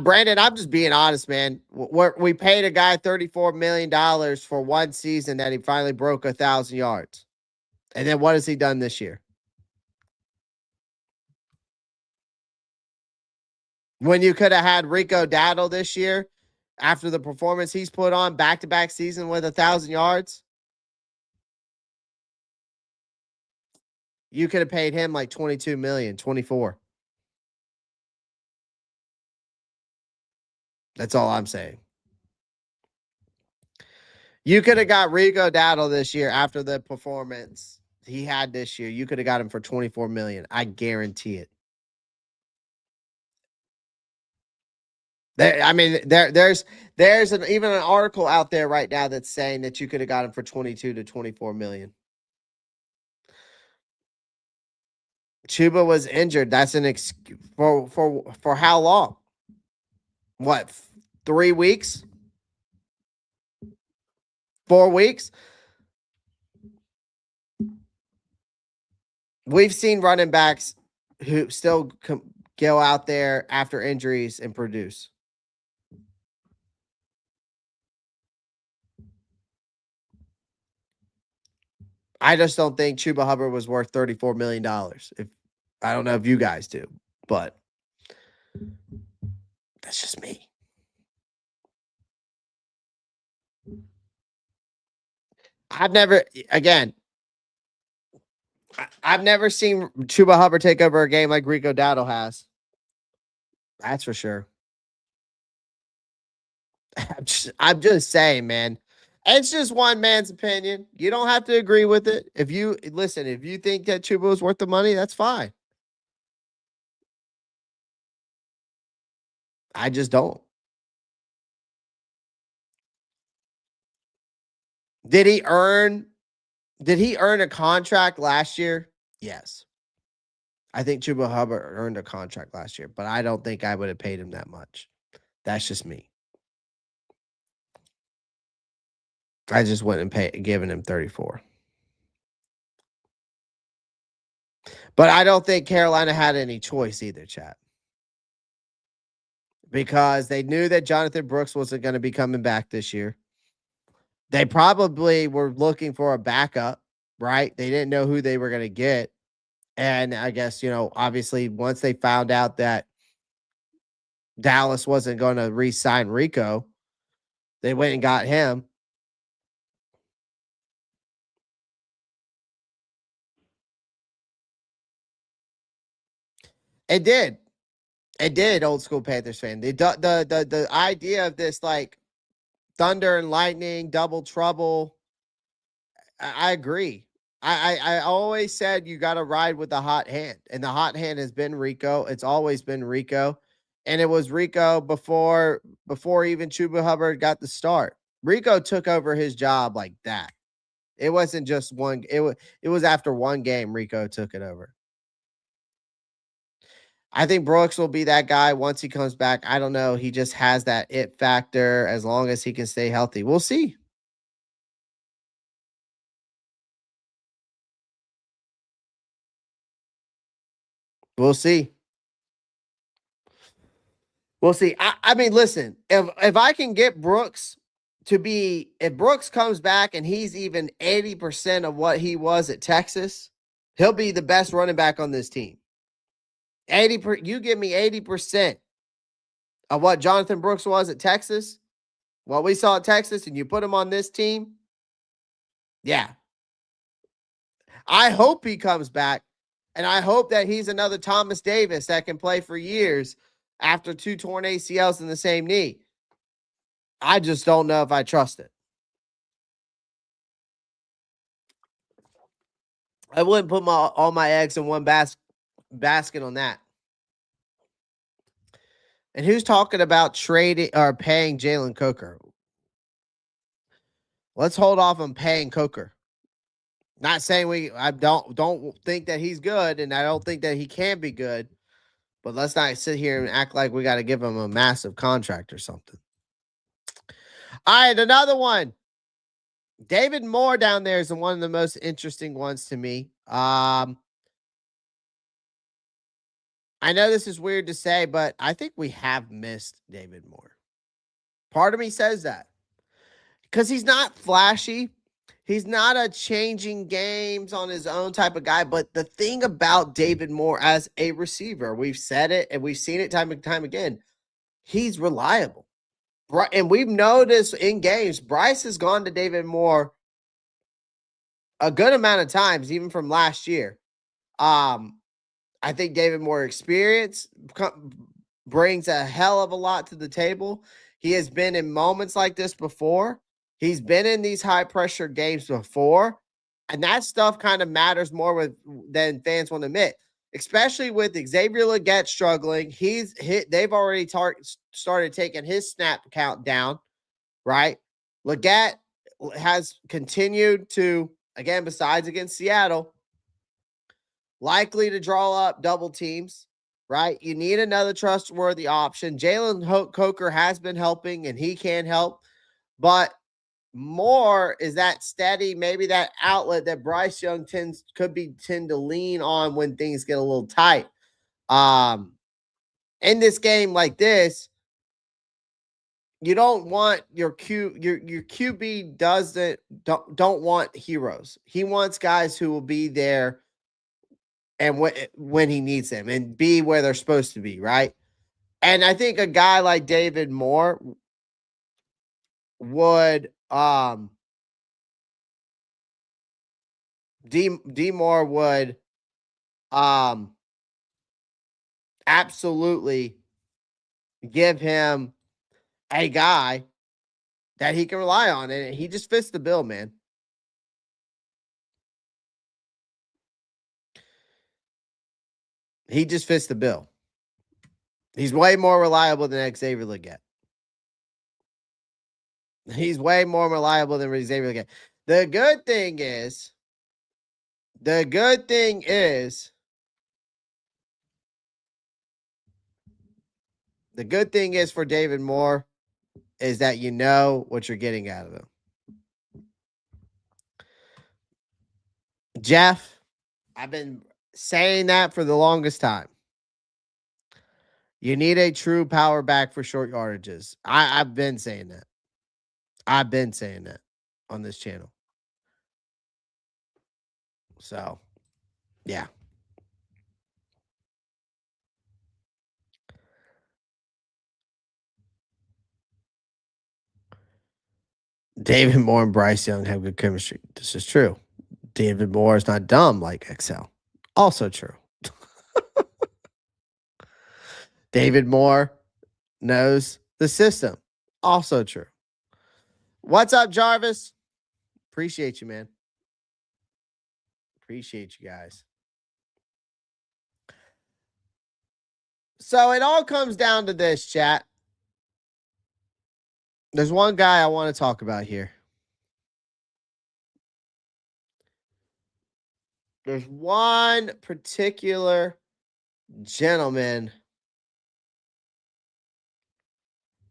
Brandon, I'm just being honest, man. We paid a guy $34 million for one season that he finally broke 1,000 yards. And then what has he done this year? When you could have had Rico Dowdle this year after the performance he's put on back-to-back season with 1,000 yards, you could have paid him like 22 million, 24. That's all I'm saying. You could have got Rico Dowdle this year after the performance he had this year. You could have got him for 24 million. I guarantee it. There's even an article out there right now that's saying that you could have got him for 22 to 24 million. Chuba was injured. That's an excuse for how long? What? 3 weeks? 4 weeks? We've seen running backs who still go out there after injuries and produce. I just don't think Chuba Hubbard was worth $34 million. I don't know if you guys do, but that's just me. I've never seen Chuba Hubbard take over a game like Rico Dowdle has. That's for sure. I'm just saying, man. It's just one man's opinion. You don't have to agree with it. If you think that Chuba was worth the money, that's fine. I just don't. Did he earn a contract last year? Yes. I think Chuba Hubbard earned a contract last year, but I don't think I would have paid him that much. That's just me. I just wouldn't giving him 34. But I don't think Carolina had any choice either, chat. Because they knew that Jonathan Brooks wasn't going to be coming back this year. They probably were looking for a backup, right? They didn't know who they were going to get. And I guess, obviously once they found out that Dallas wasn't going to re-sign Rico, they went and got him. It did. It did, old school Panthers fan. The idea of this like thunder and lightning, double trouble. I agree. I always said you got to ride with the hot hand, and the hot hand has been Rico. It's always been Rico, and it was Rico before even Chuba Hubbard got the start. Rico took over his job like that. It wasn't just one. It was after one game Rico took it over. I think Brooks will be that guy once he comes back. I don't know. He just has that it factor as long as he can stay healthy. We'll see. We'll see. We'll see. I mean, listen, if I can get Brooks if Brooks comes back and he's even 80% of what he was at Texas, he'll be the best running back on this team. You give me 80% of what Jonathan Brooks was at Texas, what we saw at Texas, and you put him on this team. Yeah. I hope he comes back, and I hope that he's another Thomas Davis that can play for years after 2 torn ACLs in the same knee. I just don't know if I trust it. I wouldn't put all my eggs in one basket on that. And who's talking about trading or paying Jalen Coker? Let's hold off on paying Coker. Not saying I don't think that he's good, and I don't think that he can be good. But let's not sit here and act like we got to give him a massive contract or something. All right, another one. David Moore down there is one of the most interesting ones to me. I know this is weird to say, but I think we have missed David Moore. Part of me says that because he's not flashy. He's not a changing games on his own type of guy. But the thing about David Moore as a receiver, we've said it and we've seen it time and time again. He's reliable. And we've noticed in games, Bryce has gone to David Moore a good amount of times, even from last year. I think David Moore experience brings a hell of a lot to the table. He has been in moments like this before. He's been in these high pressure games before. And that stuff kind of matters more than fans want to admit, especially with Xavier Legette struggling. They've already started taking his snap count down, right? Legette has continued to, again, besides against Seattle, likely to draw up double teams, right? You need another trustworthy option. Jalen Coker has been helping, and he can help, but Moore is that steady, maybe that outlet that Bryce Young tend to lean on when things get a little tight. In this game like this, you don't want your QB don't want heroes. He wants guys who will be there and when he needs them and be where they're supposed to be, right? And I think a guy like David Moore would D Moore would absolutely give him a guy that he can rely on, and he just fits the bill, man. He just fits the bill. He's way more reliable than Xavier Legette. He's way more reliable than Xavier Legette. The good thing is for David Moore is that you know what you're getting out of him. Jeff, I've been saying that for the longest time. You need a true power back for short yardages. I've been saying that. I've been saying that on this channel. So, yeah. David Moore and Bryce Young have good chemistry. This is true. David Moore is not dumb like Excel. Also true. David Moore knows the system. Also true. What's up, Jarvis? Appreciate you, man. Appreciate you guys. So it all comes down to this, chat. There's one guy I want to talk about here. There's one particular gentleman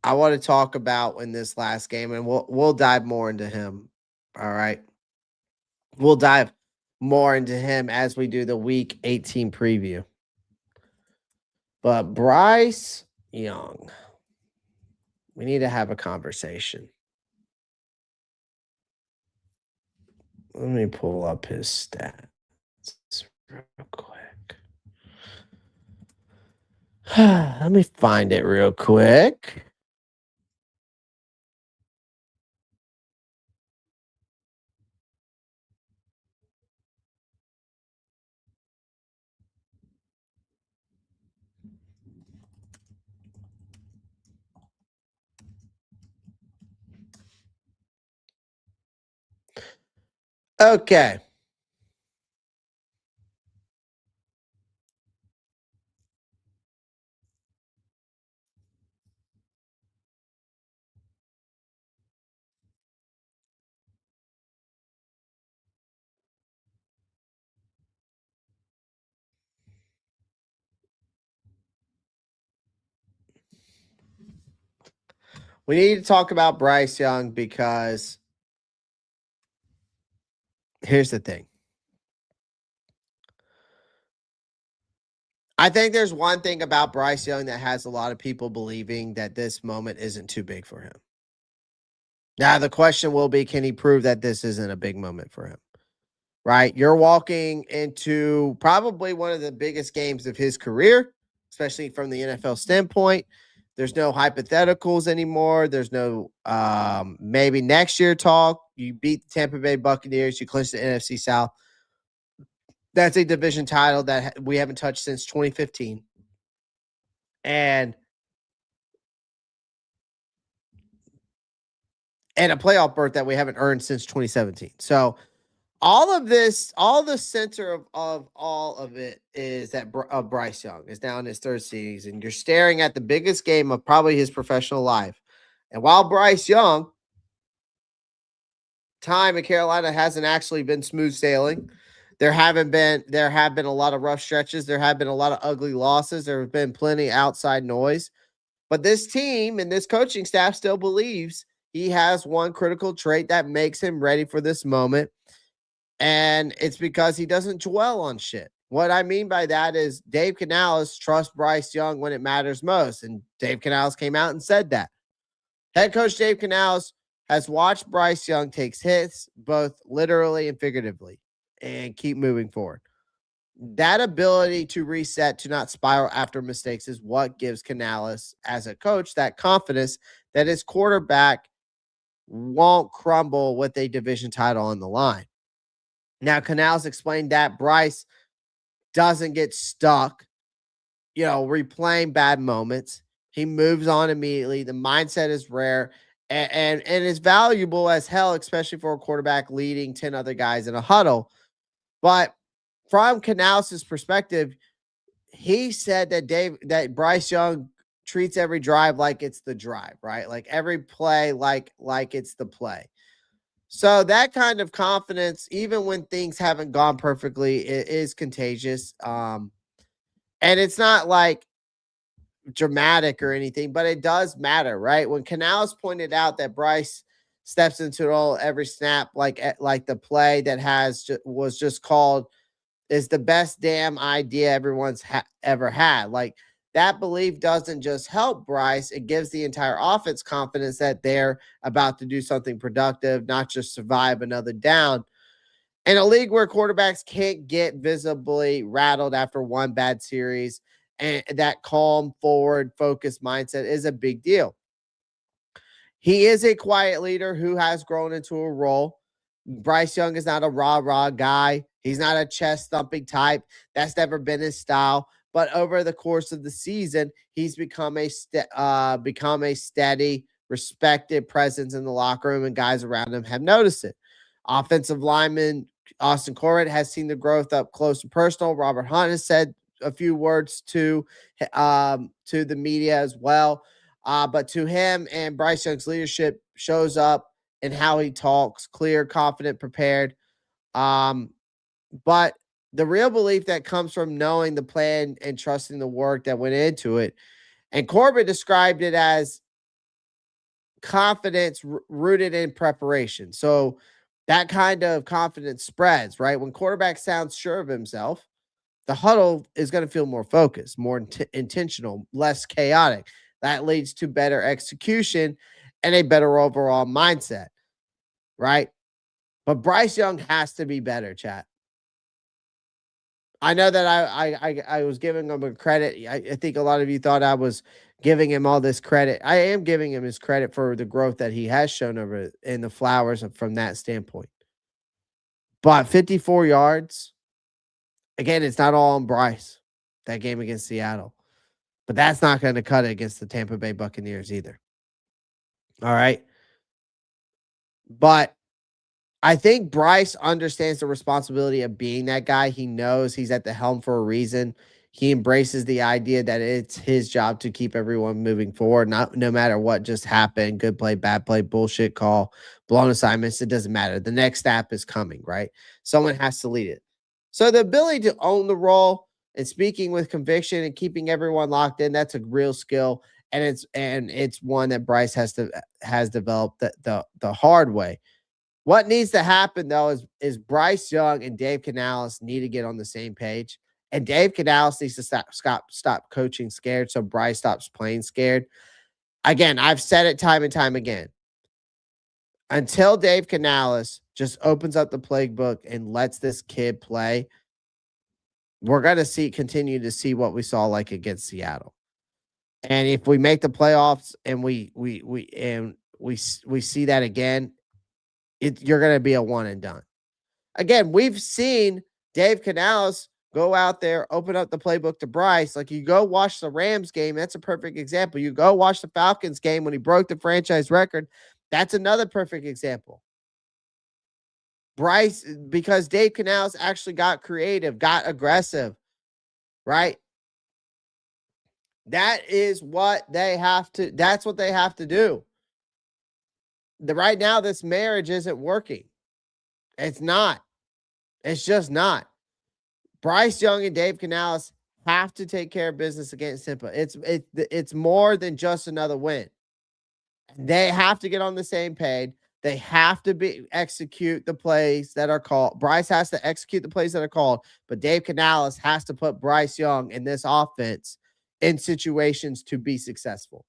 I want to talk about in this last game, and we'll dive more into him. All right. We'll dive more into him as we do the week 18 preview. But Bryce Young, we need to have a conversation. Let me pull up his stats real quick. Let me find it real quick. Okay. We need to talk about Bryce Young because here's the thing. I think there's one thing about Bryce Young that has a lot of people believing that this moment isn't too big for him. Now, the question will be, can he prove that this isn't a big moment for him? Right? You're walking into probably one of the biggest games of his career, especially from the NFL standpoint. There's no hypotheticals anymore. There's no maybe next year talk. You beat the Tampa Bay Buccaneers. You clinched the NFC South. That's a division title that we haven't touched since 2015. And a playoff berth that we haven't earned since 2017. So all of this, all the center of all of it is that Bryce Young is now in his third season. You're staring at the biggest game of probably his professional life. And while Bryce Young time in Carolina hasn't actually been smooth sailing, there have been a lot of rough stretches. There have been a lot of ugly losses. There have been plenty outside noise. But this team and this coaching staff still believes he has one critical trait that makes him ready for this moment. And it's because he doesn't dwell on shit. What I mean by that is Dave Canales trusts Bryce Young when it matters most. And Dave Canales came out and said that. Head coach Dave Canales has watched Bryce Young take hits, both literally and figuratively, and keep moving forward. That ability to reset, to not spiral after mistakes is what gives Canales, as a coach, that confidence that his quarterback won't crumble with a division title on the line. Now, Canales explained that Bryce doesn't get stuck, replaying bad moments. He moves on immediately. The mindset is rare and is valuable as hell, especially for a quarterback leading 10 other guys in a huddle. But from Canales' perspective, he said that Bryce Young treats every drive like it's the drive, right? Like every play, like it's the play. So that kind of confidence, even when things haven't gone perfectly, it is contagious. And it's not like dramatic or anything, but it does matter, right? When Canales pointed out that Bryce steps into the role every snap, like the play that was just called is the best damn idea everyone's ever had. Like that belief doesn't just help Bryce, it gives the entire offense confidence that they're about to do something productive, not just survive another down. In a league where quarterbacks can't get visibly rattled after one bad series, and that calm, forward, focused mindset is a big deal. He is a quiet leader who has grown into a role. Bryce Young is not a rah-rah guy. He's not a chest thumping type. That's never been his style. But over the course of the season, he's become a steady, respected presence in the locker room, and guys around him have noticed it. Offensive lineman Austin Corbett has seen the growth up close and personal. Robert Hunt has said a few words to the media as well. But to him, and Bryce Young's leadership shows up in how he talks, clear, confident, prepared. But the real belief that comes from knowing the plan and trusting the work that went into it. And Corbett described it as confidence rooted in preparation. So that kind of confidence spreads, right? When quarterback sounds sure of himself, the huddle is going to feel more focused, more intentional, less chaotic. That leads to better execution and a better overall mindset, right? But Bryce Young has to be better, chat. I know that I was giving him a credit. I think a lot of you thought I was giving him all this credit. I am giving him his credit for the growth that he has shown over in the flowers from that standpoint. But 54 yards, again, it's not all on Bryce, that game against Seattle. But that's not going to cut it against the Tampa Bay Buccaneers either. All right. But I think Bryce understands the responsibility of being that guy. He knows he's at the helm for a reason. He embraces the idea that it's his job to keep everyone moving forward, no matter what just happened, good play, bad play, bullshit call, blown assignments. It doesn't matter. The next snap is coming, right? Someone has to lead it. So the ability to own the role and speaking with conviction and keeping everyone locked in, that's a real skill. and it's one that Bryce has developed the hard way. What needs to happen though is Bryce Young and Dave Canales need to get on the same page, and Dave Canales needs to stop coaching scared, so Bryce stops playing scared. Again, I've said it time and time again. Until Dave Canales just opens up the playbook and lets this kid play, we're going to continue to see what we saw like against Seattle. And if we make the playoffs and we see that again, you're going to be a one and done. Again, we've seen Dave Canales go out there, open up the playbook to Bryce. Like, you go watch the Rams game, that's a perfect example. You go watch the Falcons game when he broke the franchise record. That's another perfect example. Bryce, because Dave Canales actually got creative, got aggressive, right? That's what they have to do. Right now, this marriage isn't working. It's not. It's just not. Bryce Young and Dave Canales have to take care of business against Tampa. It's more than just another win. They have to get on the same page. They have to execute the plays that are called. Bryce has to execute the plays that are called, but Dave Canales has to put Bryce Young in this offense in situations to be successful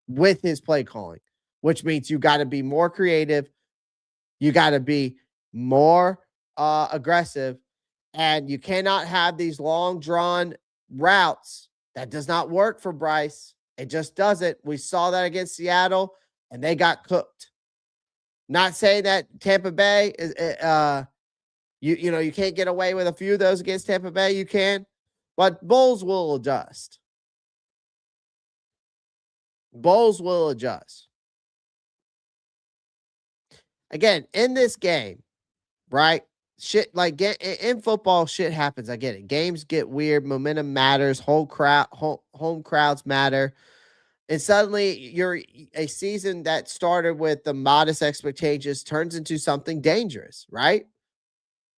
with his play calling, which means you got to be more creative. You got to be more aggressive, and you cannot have these long drawn routes. That does not work for Bryce. It just doesn't. We saw that against Seattle, and they got cooked. Not saying that Tampa Bay is, you can't get away with a few of those against Tampa Bay. You can, but Bulls will adjust. Bulls will adjust. Again, in this game, right? Shit, like in football, shit happens. I get it. Games get weird. Momentum matters. Home crowds matter. And suddenly, a season that started with the modest expectations turns into something dangerous, right?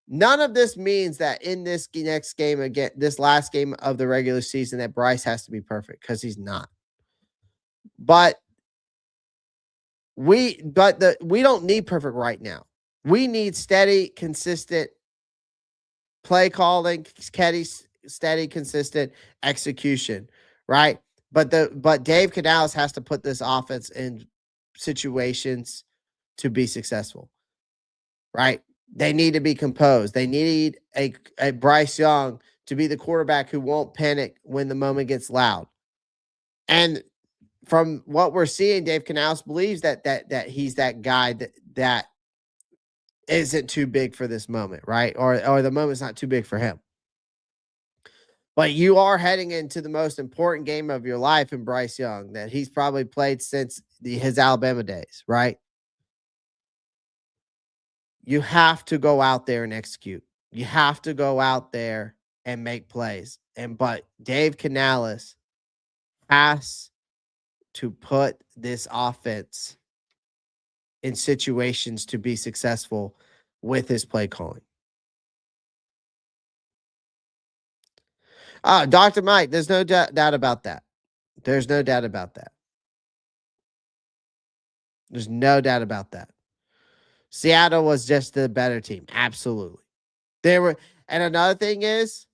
None of this means that in this next game, again, this last game of the regular season, that Bryce has to be perfect, because he's not. But we don't need perfect right now. We need steady, consistent play calling, steady, consistent execution, right? But Dave Canales has to put this offense in situations to be successful, right? They need to be composed. They need a Bryce Young to be the quarterback who won't panic when the moment gets loud. And from what we're seeing, Dave Canales believes that he's that guy that isn't too big for this moment, right? Or the moment's not too big for him. But you are heading into the most important game of your life in Bryce Young that he's probably played since his Alabama days, right? You have to go out there and execute. You have to go out there and make plays. But Dave Canales has to put this offense in situations to be successful with his play calling. Dr. Mike, there's no doubt about that. There's no doubt about that. There's no doubt about that. Seattle was just the better team. Absolutely. And another thing is,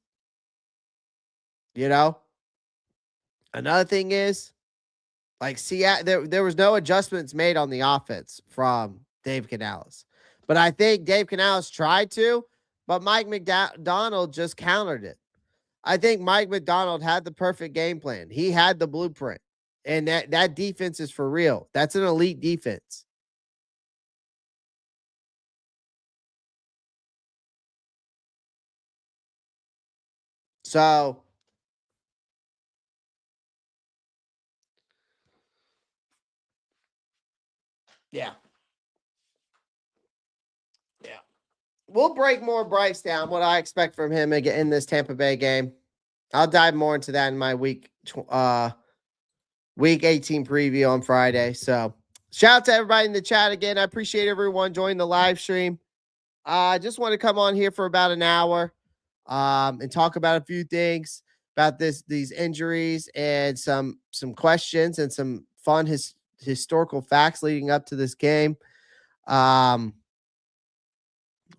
like Seattle, there was no adjustments made on the offense from Dave Canales. But I think Dave Canales tried to, but Mike McDonald just countered it. I think Mike McDonald had the perfect game plan. He had the blueprint. And that defense is for real. That's an elite defense. So, yeah. Yeah. We'll break more Bryce down, what I expect from him in this Tampa Bay game. I'll dive more into that in my week 18 preview on Friday. So, shout out to everybody in the chat again. I appreciate everyone joining the live stream. I just want to come on here for about an hour and talk about a few things. about these injuries and some questions and some fun historical facts leading up to this game. But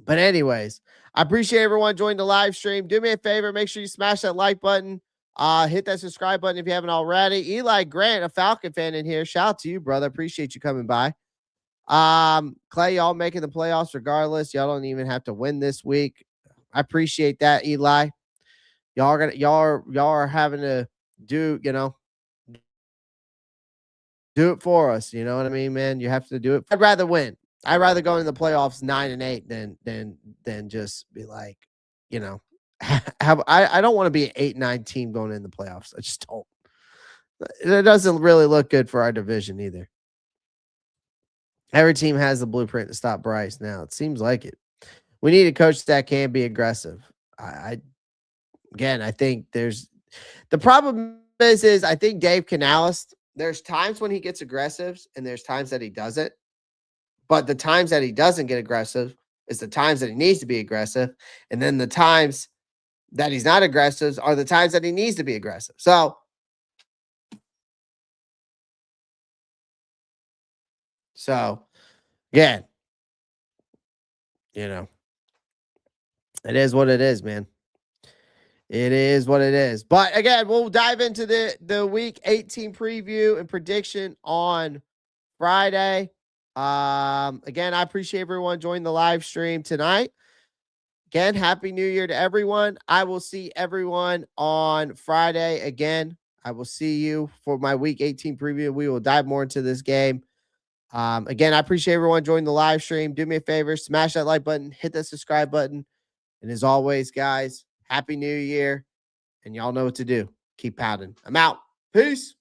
anyways, I appreciate everyone joining the live stream. Do me a favor, make sure you smash that like button. Hit that subscribe button if you haven't already. Eli Grant, a Falcon fan in here. Shout out to you, brother. Appreciate you coming by. Clay, y'all making the playoffs regardless. Y'all don't even have to win this week. I appreciate that, Eli. Y'all are having to do, do it for us. You know what I mean, man? You have to do it. I'd rather win. I'd rather go into the playoffs 9-8 than just be like, I don't want to be an 8-9 team going in the playoffs. I just don't. It doesn't really look good for our division either. Every team has the blueprint to stop Bryce now. It seems like it. We need a coach that can be aggressive. I think the problem is I think Dave Canales, there's times when he gets aggressive and there's times that he doesn't. But the times that he doesn't get aggressive is the times that he needs to be aggressive. And then the times that he's not aggressive are the times that he needs to be aggressive. So again, it is what it is, man. It is what it is. But again, we'll dive into the week 18 preview and prediction on Friday. Again, I appreciate everyone joining the live stream tonight. Again, Happy New Year to everyone. I will see everyone on Friday again. I will see you for my week 18 preview. We will dive more into this game. Again, I appreciate everyone joining the live stream. Do me a favor, smash that like button, hit that subscribe button. And as always, guys, Happy New Year. And y'all know what to do. Keep pounding. I'm out. Peace.